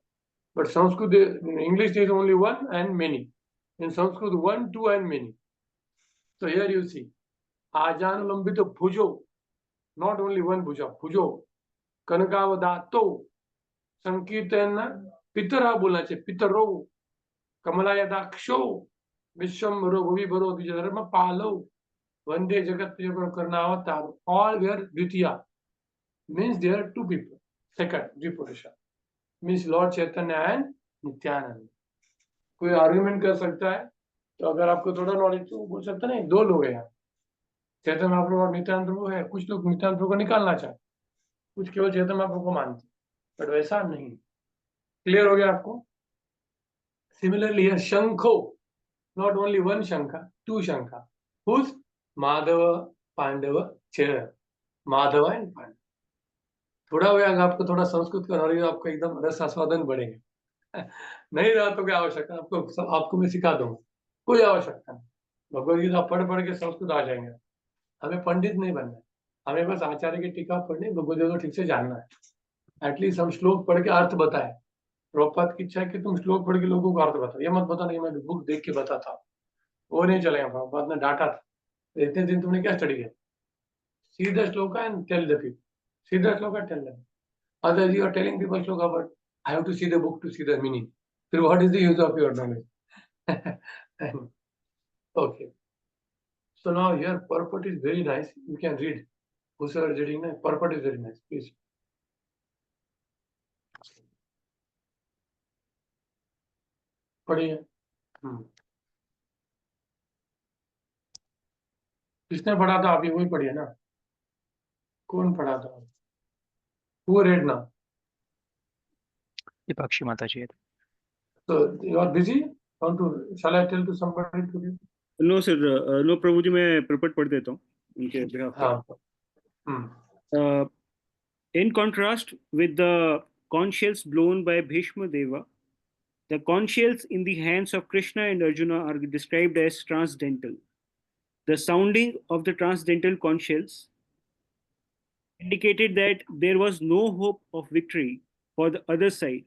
But Sanskrit, in English is only one and many. In Sanskrit, one, two, and many. So here you see, Ajanu lambito bhujo, not only one bhuja, bhujo, kanakavadato, sankirtana, pitara बोलना चाहिए, pitaro, कमलायदाक्षो, विश्वम्भरो भुविभरो द्विजधर्म पालो, वंदे जगत प्रिय करुणावतारो. All were Dvitiya, means there are two people, second, Dvipurusha. Means Lord Chaitanya and Nityanand. कोई argument कर सकता है? तो अगर आपको थोड़ा नॉलेज तो बोल सकता नहीं, दो लोग हैं यहाँ, चैतन्य महाप्रभु और नित्यानंद प्रभु है। कुछ लोग नित्यानंद प्रभु को निकालना चाहते, कुछ केवल चैतन्य महाप्रभु को मानते, बट वैसा नहीं। क्लियर हो गया आपको? सिमिलरली है शंखो, not only one shankha, two shankha. Whose? Madhava Pandava चेर, माधव एंड पांडव। थोड़ा हुआ आपको थोड़ा संस्कृत का नॉलेज, आपको एकदम रस आस्वादन बढ़ेगा। नहीं रहा तो क्या आवश्यकता, आपको मैं सिखा दूंगा, कोई आवश्यकता नहीं। भगवद गीता पढ़ के संस्कृत आ जाएंगे। हमें पंडित नहीं बनना है, हमें बस आचार्य की टीका पढ़नी, भगवद गीता ठीक से जानना है। एटलीस्ट हम श्लोक पढ़ के अर्थ बताए। प्रभुपाद की इच्छा है कि तुम श्लोक पढ़ के लोगों को अर्थ बताओ, ये मत बताना कि मैं बुक देख के बताता, वो नहीं चलेगा। प्रभुपाद ने डांटा था, इतने दिन तुमने क्या स्टडी किया? सीधा श्लोक एंड टेल द पीपल, सीधा श्लोक tell them. Otherwise, you are telling people shloka, but I have to see the book to see the meaning. So what is the use of your knowledge? Okay. So now your purport is very nice. You can read. Whosoever is reading, purport is very nice. Please. पढ़िए। किसने पढ़ा था? आप ही वही पढ़िए ना। कौन पढ़ा था? Who read now? दीपाक्षी माता जी। So you are busy? Shall I tell to somebody to read? No sir, no प्रभु जी, मैं प्रपट पढ़ देता हूँ उनके behalf पे. In contrast with the conch shells blown by Bhishma Deva, the conch shells in the hands of Krishna and Arjuna are described as transcendental. The sounding of the transcendental conch shells indicated that there was no hope of victory for the other side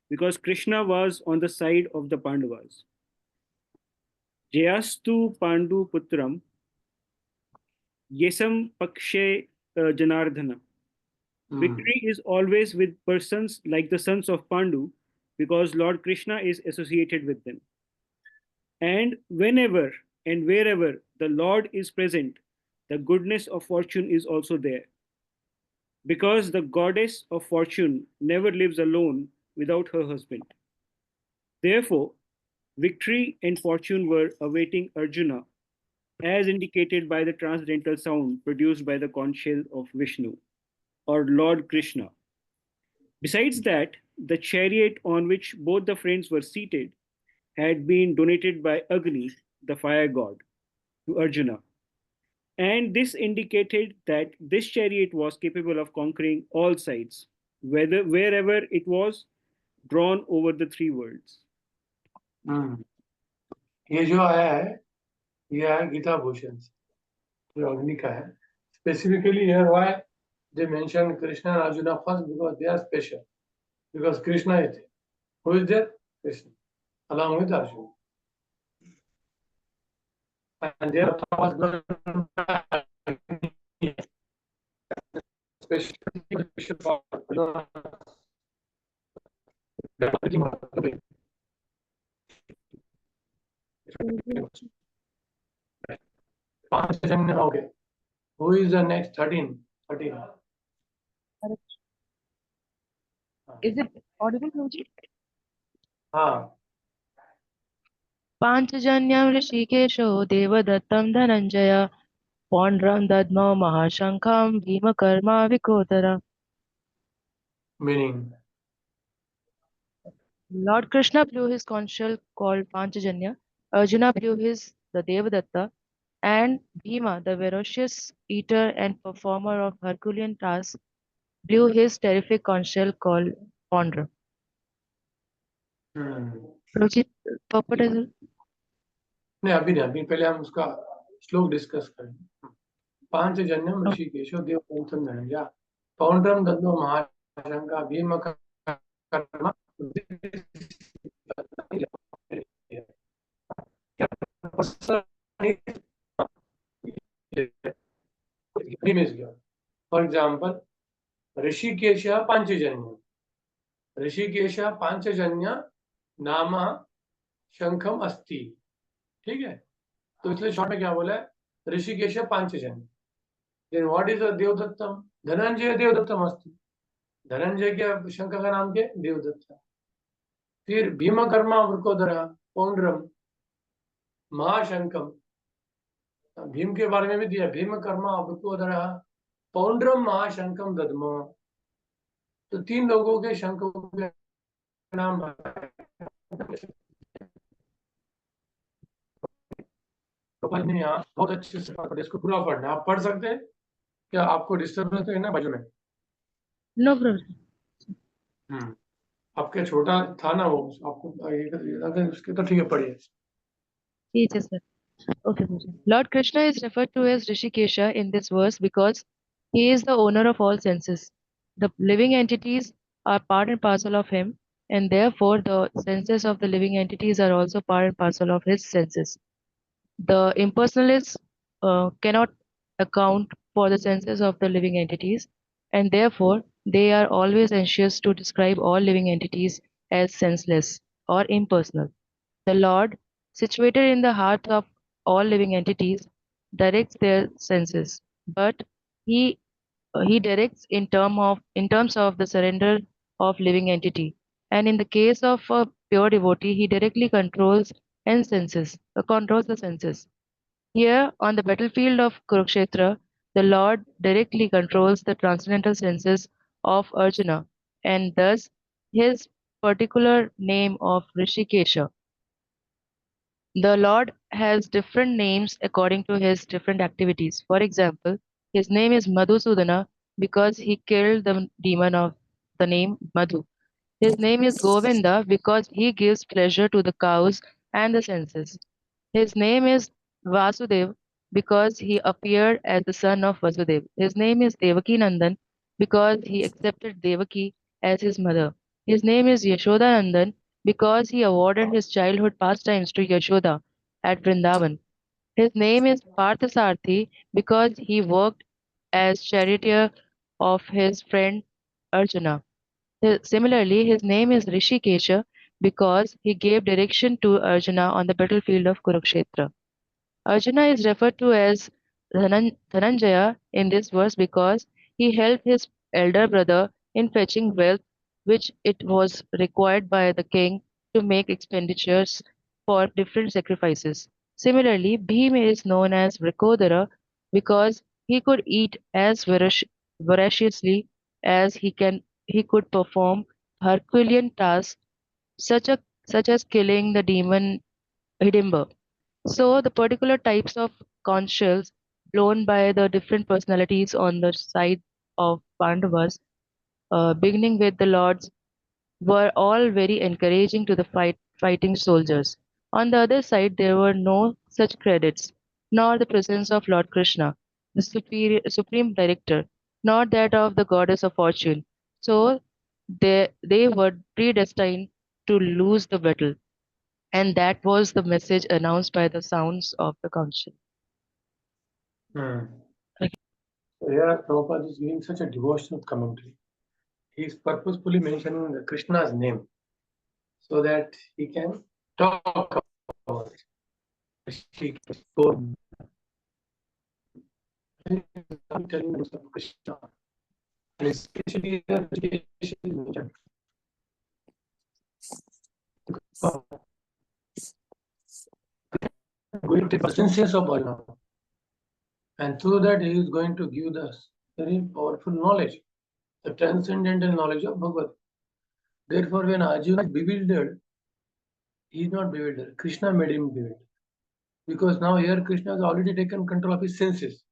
because Krishna was on the side of the Pandavas. Jayastu Pandu Putram Yesam Pakshe Janardhana. Victory is always with persons like the sons of Pandu because Lord Krishna is associated with them. And whenever and wherever the Lord is present, the goodness of fortune is also there. Because the goddess of fortune never lives alone without her husband. Therefore, victory and fortune were awaiting Arjuna, as indicated by the transcendental sound produced by the conch shell of Vishnu, or Lord Krishna. Besides that, the chariot on which both the friends were seated had been donated by Agni, the fire god, to Arjuna. And this indicated that this chariot was capable of conquering all sides, wherever it was drawn over the three worlds. ये जो है, ये है गीता भूषण। जो अग्नि का है. Specifically here, why they mention Krishna and Arjuna first? Because they are special. Because Krishna is there. Who is there? Krishna, along with Arjuna. And they are first blown by Agni. Special for Panchajanya. Okay. Who is the next? 13. 13. Is it audible, Guruji? हाँ. पाञ्चजन्यं ऋषिकेशो देवदत्तं Dhananjay पौण्ड्रं दद्मौ महाशङ्खं भीमकर्मा Vikodar. Meaning. Lord Krishna blew his conch shell called Panchajanya, Arjuna blew his the Devadatta, and Bhima, the ferocious eater and performer of Herculean tasks, blew his terrific conch shell called Pondra. Guruji, purport is नहीं, अभी नहीं. अभी पहले हम उसका श्लोक discuss करेंगे. पांचजन्यम ऋषिकेशो देवपंथम Dhananjay पौंड्रम दद्मो महाशंका Bhim Karma for example Rishikesh Panchajanya. Rishikesh Panchajanya नाम शंखम अस्ति. ठीक है. तो इसलिए शॉर्ट में क्या बोला है? Rishikesh Panchajanya. Then what is the देवदत्तम? Dhananjay देवदत्तम अस्ति. धनंजय के शंख का नाम क्या? देवदत्त. फिर भीमकर्मा वृकोदर पौंड्रम महाशंखम. भीम के बारे में भी दिया. भीमकर्मा वृकोदर पौंड्रम महाशंखम दद्मो. तो 3 लोगों के शंखों के नाम यहाँ बहुत अच्छे से पढ़, इसको पूरा पढ़ना. आप पढ़ सकते हैं क्या? आपको डिस्टर्बेंस है ना बाजू में? no problem. आपके छोटा था ना वो, आपको अगर उसके तो ठीक है, पढ़िए. Yes, sir. Okay, Guruji. Lord Krishna is referred to as Rishikesha in this verse because he is the owner of all senses. The living entities are part and parcel of him, and therefore the senses of the living entities are also part and parcel of his senses. The impersonalists cannot account for the senses of the living entities, and therefore they are always anxious to describe all living entities as senseless or impersonal. The Lord, situated in the heart of all living entities, directs their senses, but he directs in terms of the surrender of living entity. And in the case of a pure devotee, he directly controls the senses. Here on the battlefield of Kurukshetra, the Lord directly controls the transcendental senses of Arjuna, and thus his particular name of Rishikesha. The Lord has different names according to his different activities. For example, his name is Madhusudana because he killed the demon of the name Madhu. His name is Govinda because he gives pleasure to the cows and the senses. His name is Vasudev because he appeared as the son of Vasudev. His name is Devaki Nandan because he accepted Devaki as his mother. His name is Yashoda Nandan because he awarded his childhood pastimes to Yashoda at Vrindavan. His name is Parthasarthi because he worked as charioteer of his friend Arjuna. Similarly, his name is Rishikesha because he gave direction to Arjuna on the battlefield of Kurukshetra. Arjuna is referred to as Dhananjaya in this verse because he helped his elder brother in fetching wealth which it was required by the king to make expenditures for different sacrifices. Similarly, Bhim is known as Vrikodara because he could eat as voraciously as he could perform Herculean tasks such as killing the demon Hidimba. So the particular types of conch shells blown by the different personalities on the side of Pandavas, beginning with the lords, were all very encouraging to the fighting soldiers. On the other side, there were no such credits, nor the presence of Lord Krishna. the supreme director, not that of the goddess of fortune. So they were predestined to lose the battle. And that was the message announced by the sounds of the council. So here Prabhupada is giving such a devotional commentary. He is purposefully mentioning the Krishna's name so that he can talk about it. He can go telling us of Krishna. And especially here, Rishikesh is mentioned. Going to the essence of Bhagavad. And through that, he is going to give us very powerful knowledge, the transcendental knowledge of Bhagavad. Therefore, when Arjuna is bewildered, he is not bewildered. Krishna made him bewildered. Because now here Krishna has already taken control of his senses.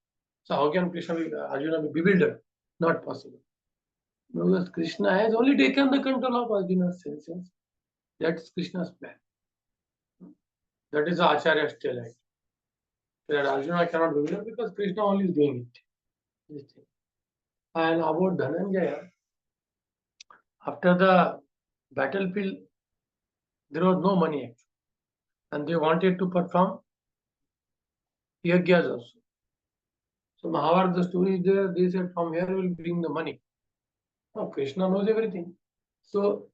So how can Arjuna be bewildered? Not possible. Because Krishna has only taken the control of Arjuna's senses. That's Krishna's plan. That is the Acharya's delight. That Arjuna cannot be bewildered because Krishna only is doing it. And about Dhananjaya, after the battlefield, there was no money actually. And they wanted to perform yagyas also. So Mahabharata, the story is there, they said from here we will bring the money. Now Krishna knows everything. So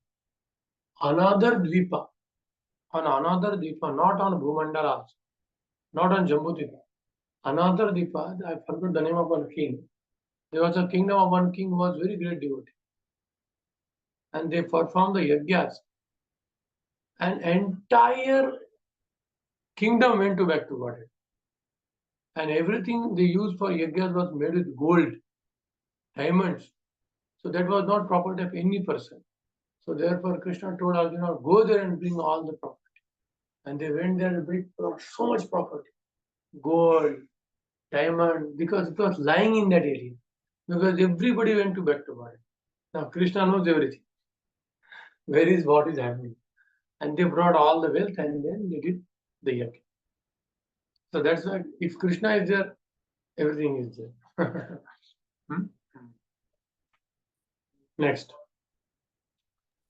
another Dvipa, not on Bhumandalas, not on Jambudvipa, another Dvipa, I forgot the name of one king. There was a kingdom of one king who was very great devotee. And they performed the yagyas. An entire kingdom went back to Godhead. And everything they used for yagyas was made with gold, diamonds. So that was not property of any person. So therefore Krishna told Arjuna, go there and bring all the property. And they went there and brought so much property. Gold, diamond, because it was lying in that area. Because everybody went back to Godhead. Now Krishna knows everything. Where is what is happening. And they brought all the wealth and then they did the yajna. So that's why if Krishna is there, everything is there. Next.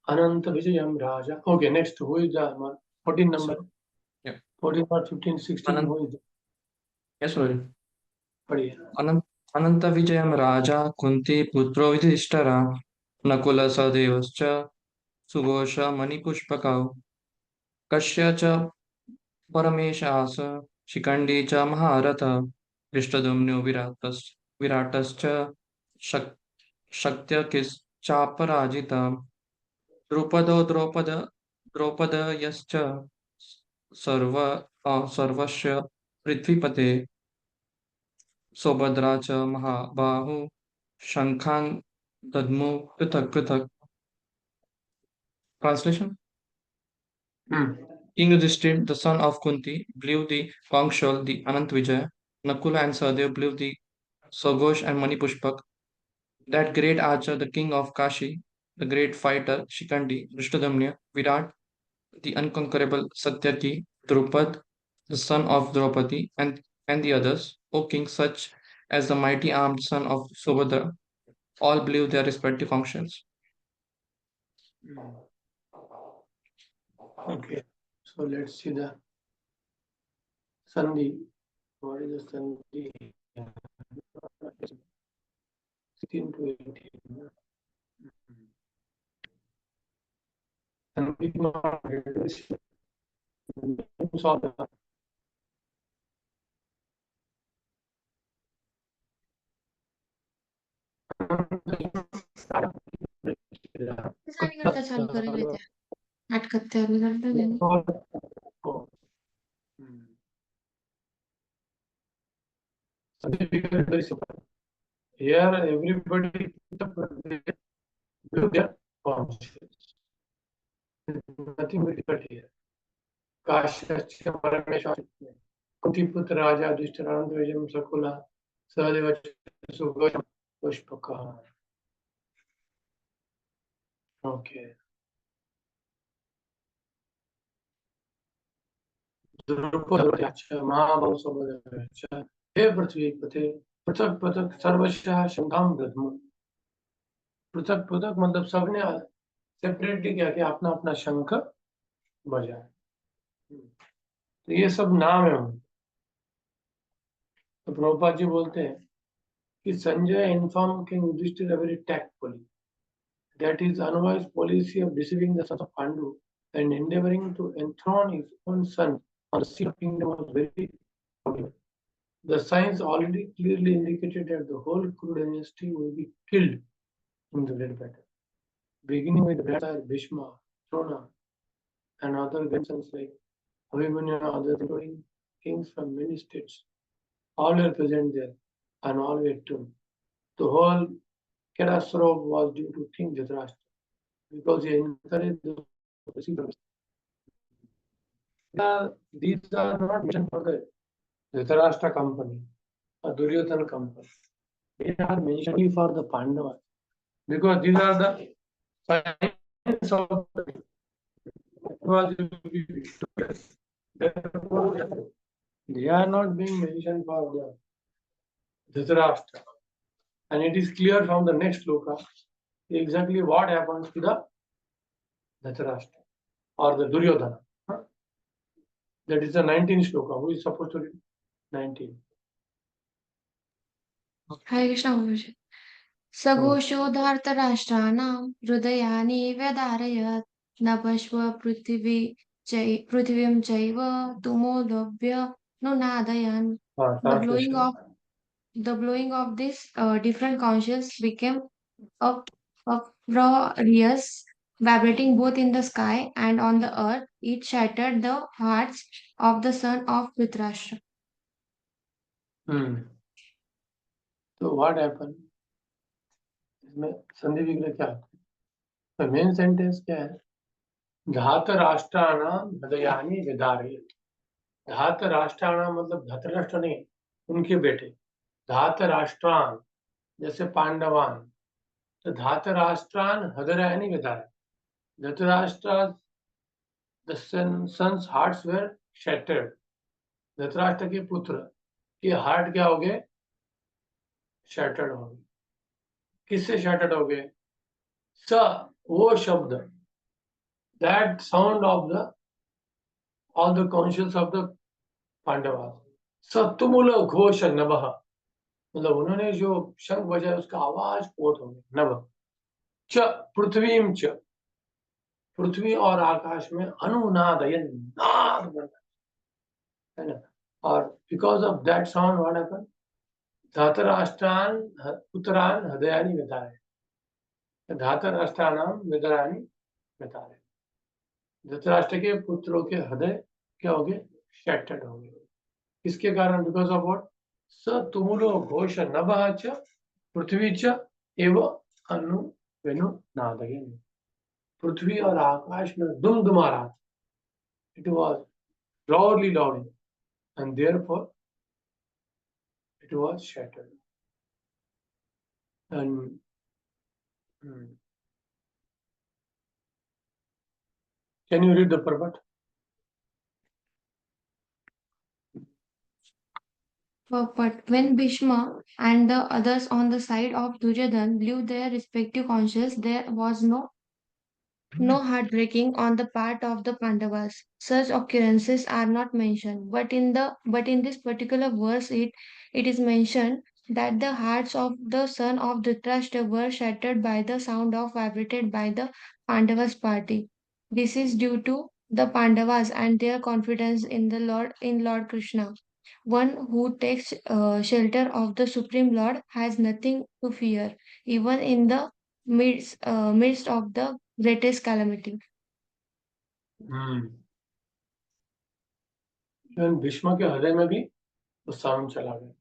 Ananta Vijayam Raja. Okay, next. Who is the man? 14 number? Yeah. 14 or 15, 16. Who is the? Yes, sorry. Padhiya. अनंत विजयम राजा कुंती पुत्रो युधिष्ठिरा नकुल सहदेवश्च सुघोष मणिपुष्पकौ कस्य च परमेशास शिखण्डी च महारथ दृष्टद्युम्नो विराटश्च शक्त्यकिश्चापराजित द्रौपदयश्च सर्वस्य पृथ्वीपते सौभद्रा च महाबाहु शंखान् दद्मु पृथक् पृथक्. Translation. King Yudhishthira, the son of Kunti, blew the conch shell, the Anant Vijaya. Nakula and Sahadev blew the Saghosh and Manipushpak. That great archer, the king of Kashi, the great fighter, Shikhandi, Drishtadyumna, Virat, the unconquerable Satyaki, Drupad, the son of Draupadi, and the others, O king, such as the mighty armed son of Subhadra, all blew their respective functions. Okay, so let's see the Sandhi. What is the Sandhi? 16 to 18. Sandhi saw the चालू करेल अटकते here everybody do their functions. Nothing very difficult here. Kashya Paramesha Kuntiputra Raja Dishtaranand Vijayam Sakula Sadeva Sugam Pushpaka. Okay. Drupad Mahabhav Sabhadra. Hey Prithvi Pate, पृथक पृथक सर्वशः शंखाम दद्मु। पृथक पृथक मतलब सबने separately क्या किया, अपना अपना शंख बजाया। तो ये सब नाम है उनके। तो प्रभुपाद जी बोलते हैं कि Sanjay inform king Yudhishthira very tactfully that his unwise policy of deceiving the sons of Pandu and endeavoring to enthrone his own son on the seat of kingdom was very fraudulent. The signs already clearly indicated that the whole Kuru dynasty will be killed in the great battle, beginning with Grandsire Bhishma, Drona, and other grandsons like Abhimanyu and others, including kings from many states. All were present there, and all were tuned. The whole catastrophe was due to King Dhritarashtra, because he encouraged the proceedings. These are not mentioned for the Dhritarashtra company or Duryodhana company. They are mentioned for the Pandavas, because these are the signs of the they are not being mentioned for the Dhritarashtra. And it is clear from the next sloka exactly what happens to the Dhritarashtra or the Duryodhana. That is the 19th sloka. Who is supposed to read 19? Hare Krishna Guruji. सघोषोधार्तराष्ट्राणां हृदयानि व्यधारयत् नभस्व पृथिवीं चैव तुमोदभ्य नुनादयन्. The blowing of these different conches became uproarious, vibrating both in the sky and on the earth. It shattered the hearts of the son of Dhritarashtra. So what happened? इसमें संधि विग्रह क्या होता है? तो main sentence क्या है? धात राष्ट्राणाम हृदयानि विदारयत्. धात राष्ट्राणाम मतलब धृतराष्ट्र नहीं, उनके बेटे. धात राष्ट्रान जैसे पांडवान, तो धात राष्ट्रान हृदयानि विदारयत्. Dhritarashtra the son's hearts were shattered. Dhritarashtra के पुत्र के हार्ट क्या हो गए? शैटर्ड हो गए. किससे शैटर्ड हो गए? स वो शब्द, that sound of the all the conscience of the Pandavas. सतुमुल Ghosh नभः मतलब उन्होंने जो शंख बजाया उसका आवाज बहुत हो गया. नभ च पृथ्वीम च, पृथ्वी और आकाश में अनुनादयन नाद बनता है ना. और because of that sound what happened? धातराष्ट्रान पुत्रान हृदयानि विदारयत्. धातराष्ट्राणाम विदारानि विदारयत्. धृतराष्ट्र के पुत्रों के हृदय क्या हो गए? शैटर्ड हो गए. किसके कारण? Because of what? स तुमुलो घोष नभः च पृथ्वी च एव अनु वेनु नादयन्. पृथ्वी और आकाश में दुमदुमा रहा था. It was loudly loud and therefore it was shattered. And can you read the purport? But when Bhishma and the others on the side of Duryodhana blew their respective conches, there was no heartbreaking on the part of the Pandavas. Such occurrences are not mentioned, but in this particular verse, it is mentioned that the hearts of the son of Dhritarashtra were shattered by the sound of vibrated by the Pandavas party. This is due to the Pandavas and their confidence in Lord Krishna. One who takes shelter of the Supreme Lord has nothing to fear, even in the midst of the greatest calamity. Bhishma के हृदय में भी वो sound चला गया.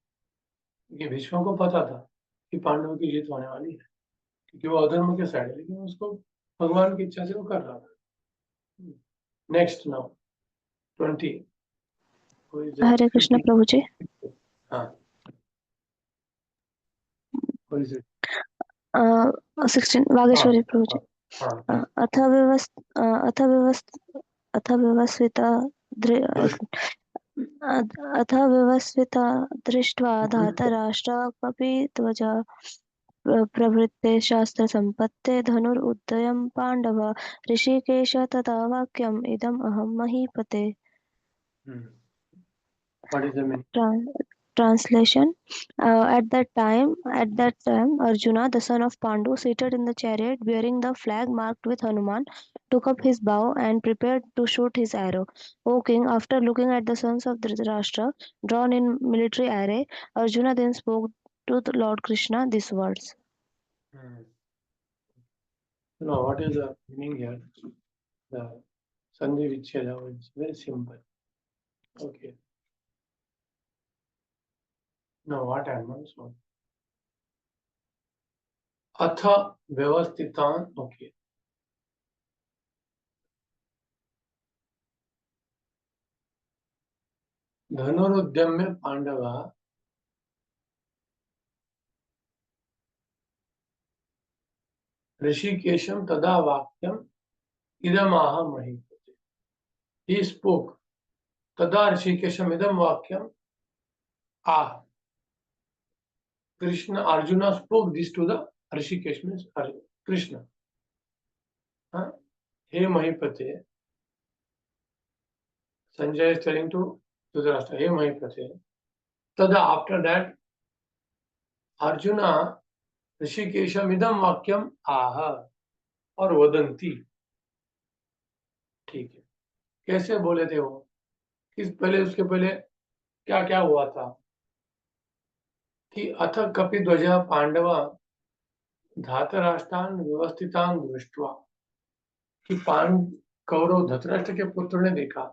ये भीष्म को पता था कि पांडवों की जीत होने वाली है, क्योंकि वो अधर्म के साइड है, लेकिन उसको भगवान की इच्छा से वो कर रहा था. Next now 20. हरे कृष्ण प्रभु जी. हाँ. 16 वागेश्वरी प्रभु जी. अथ व्यवस्थिता अथ व्यवस्थिता दृष्ट्वा धातराष्ट्रपि ध्वजा प्रवृत्ते शास्त्रसम्पत्ते धनुरुद्यम पाण्डव ऋषिकेश तथा वाक्यम् इदम् अहं महीपते. What is the meaning? Translation. At that time, Arjuna, the son of Pandu, seated in the chariot bearing the flag marked with Hanuman, took up his bow and prepared to shoot his arrow. O king, after looking at the sons of Dhritarashtra drawn in military array, Arjuna then spoke to the Lord Krishna these words. No, what is the meaning here? The Sandhi Vicheda is very simple. Okay. Now what happens? Atha Vyavastitan, okay. धनुरुद्यम्य Pandav ऋषिकेशम तदा वाक्यम इदमाह महीपते. He spoke. Tada ऋषिकेशम idam vakyam ah. Krishna, Arjuna spoke this to the Rishikesh, means Krishna. He Mahipate. Sanjay is telling to Dhritarashtra, He Mahipate. Tada, after that, Arjuna ऋषिकेशम इदम वाक्यम आह और वदंती. ठीक है, कैसे बोले थे वो, किस पहले, उसके पहले क्या क्या हुआ था कि अथ कपिध्वजा पांडव धातराष्ट्रान व्यवस्थितान दृष्ट्वा, कि कौरव धृतराष्ट्र के पुत्र ने देखा.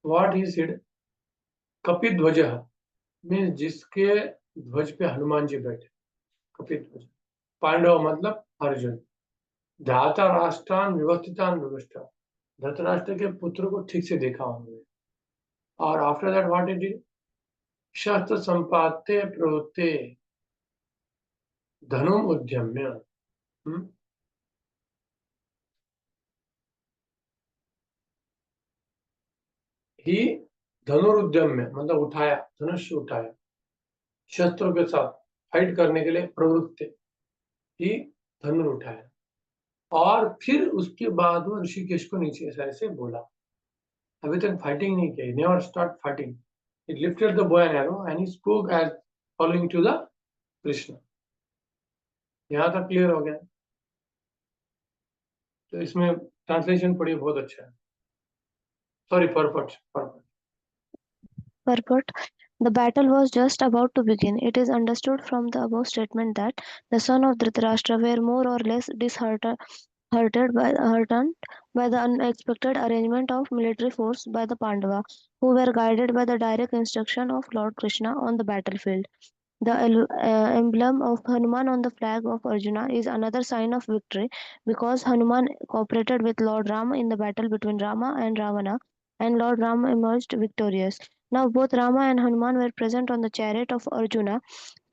What he said, Kapidhwaj means जिसके ध्वज पे हनुमान जी बैठे, कपिध्वज. पांडव मतलब अर्जुन. धाता राष्ट्रान व्यवस्थितान व्यवस्था, धृतराष्ट्र के पुत्र को ठीक से देखा उन्होंने. और after that what it is, शस्त्र संपाते प्रवृत्ते धनुम उद्यम्य. ही धनुरुद्यम्य मतलब उठाया, धनुष उठाया, शस्त्रों के साथ फाइट करने के लिए प्रवृत्त ही धनुष उठाया. और फिर उसके बाद वो ऋषिकेश को नीचे ऐसे बोला. अभी तक फाइटिंग नहीं किया, never start fighting. He lifted the bow and arrow and he spoke as following to the Krishna. यहाँ तक क्लियर हो गया. तो इसमें ट्रांसलेशन पढ़िए, बहुत अच्छा है. Sorry, purport. The battle was just about to begin. It is understood from the above statement that the sons of Dhritarashtra were more or less disheartened by the unexpected arrangement of military force by the Pandava, who were guided by the direct instruction of Lord Krishna on the battlefield. The emblem of Hanuman on the flag of Arjuna is another sign of victory, because Hanuman cooperated with Lord Rama in the battle between Rama and Ravana, and Lord Rama emerged victorious. Now both Rama and Hanuman were present on the chariot of Arjuna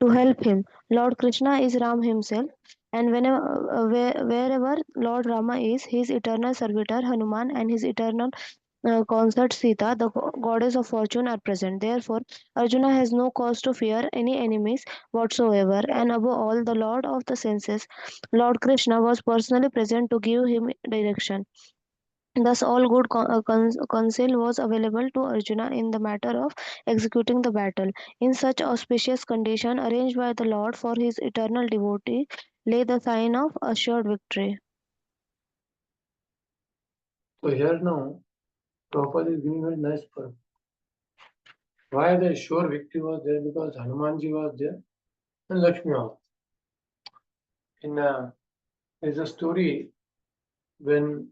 to help him. Lord Krishna is Ram himself, and wherever Lord Rama is, his eternal servitor Hanuman and his eternal consort Sita, the goddess of fortune, are present. Therefore, Arjuna has no cause to fear any enemies whatsoever, and above all, the Lord of the senses, Lord Krishna, was personally present to give him direction. Thus, all good counsel was available to Arjuna in the matter of executing the battle. In such auspicious condition arranged by the Lord for his eternal devotee lay the sign of assured victory. So here now, Prabhupada is giving a nice purpose. Why the sure victory was there? Because Hanumanji was there and Lakshmi was there. There's a story when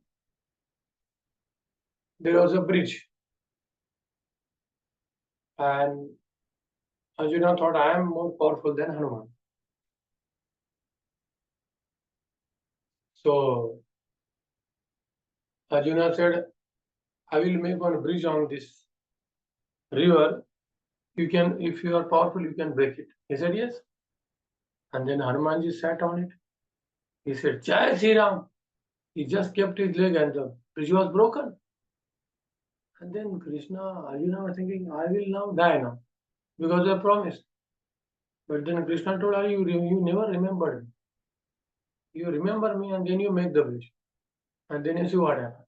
there was a bridge and Arjuna thought, I am more powerful than Hanuman. So Arjuna said, I will make one bridge on this river. You can, if you are powerful, you can break it. He said, yes. And then Hanumanji sat on it. He said, Jai Sri Ram. He just kept his leg and the bridge was broken. And then Krishna, Arjuna were thinking, I will now die now because I promised. But then Krishna told her, you never remembered me. You remember me and then you make the bridge. And then you see what happened.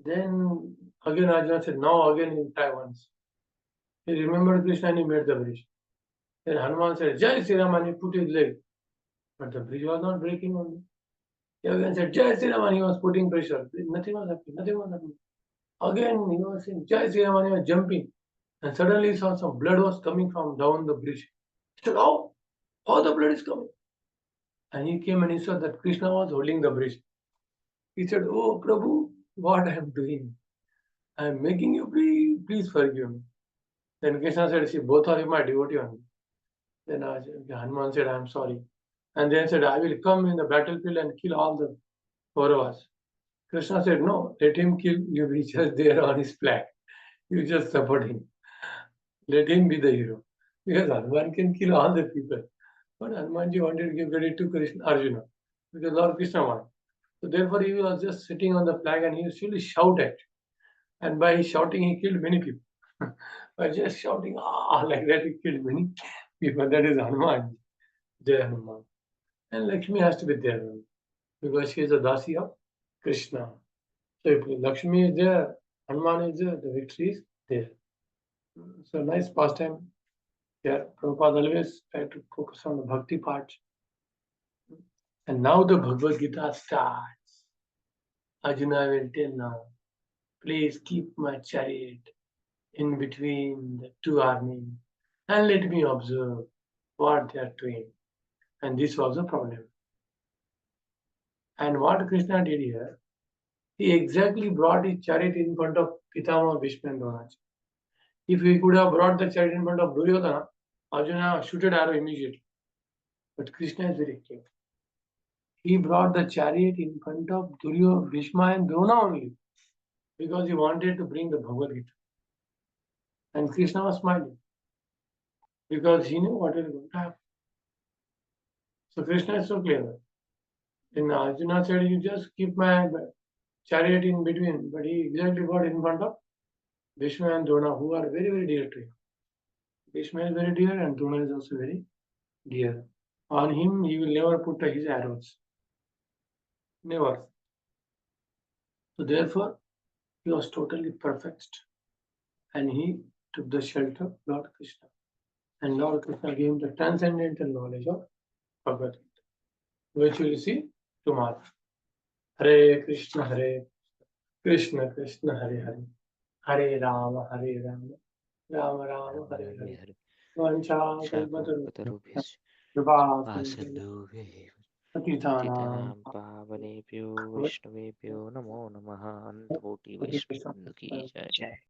Then again Arjuna said, now again he try once. He remembered Krishna and he made the bridge. Then Hanuman said, Jai Sri Ram, and he put his leg. But the bridge was not breaking only. He again said, Jai Sri Ram, and he was putting pressure. Nothing was happening, nothing was happening. Again he was saying, Jai Sri Ram, and he was jumping. And suddenly he saw some blood was coming from down the bridge. He said, how the blood is coming? And he came and he saw that Krishna was holding the bridge. He said, oh Prabhu, what I am doing? I am making you please forgive me. Then Krishna said, see, both of you my devotee only. Then Hanuman said, I am sorry. And then said, I will come in the battlefield and kill all the Kauravas. Krishna said, no, let him kill, you be just there on his flag. You just support him. Let him be the hero. Because Hanuman can kill all the people. But Hanumanji wanted to give credit to Krishna, Arjuna. Because Lord Krishna wanted. So therefore he was just sitting on the flag and he used to shout at. And by shouting he killed many people. By just shouting like that he killed many people. That is Hanuman. Jai Hanuman. And Lakshmi has to be there because she is a dasi of Krishna. So if Lakshmi is there, Hanuman is there, the victory is there. So nice pastime. Yeah, Prabhupada always try to focus on the bhakti part. And now the Bhagavad Gita starts. Arjuna will tell now, please keep my chariot in between the two armies and let me observe what they are doing. And this was a problem. And what Krishna did here, he exactly brought his chariot in front of Pitama, Bhishma and Dronacharya. If he could have brought the chariot in front of Duryodhana, Arjuna shooted arrow immediately. But Krishna is very clever. He brought the chariot in front of Duryodhana, Bhishma and Drona only because he wanted to bring the Bhagavad Gita. And Krishna was smiling because he knew what was going to happen. So Krishna is so clever. Then Arjuna said, you just keep my chariot in between. But he exactly brought in front of Bhishma and Drona, who are very, very dear to him. Bhishma is very dear and Drona is also very dear. On him, he will never put his arrows. Never. So therefore, he was totally perfect. And he took the shelter of Lord Krishna. And Lord Krishna gave him the transcendental knowledge of Bhagavad Gita, which we will see tomorrow. Hare Krishna, Krishna Krishna, Hare Hare. Hare Rama, Rama Rama, Hare Hare. Vancha kalpatarubhyascha पतितानां पावनेभ्यो वैष्णवेभ्यो नमो नमः। अनंत कोटि वैष्णव की जय।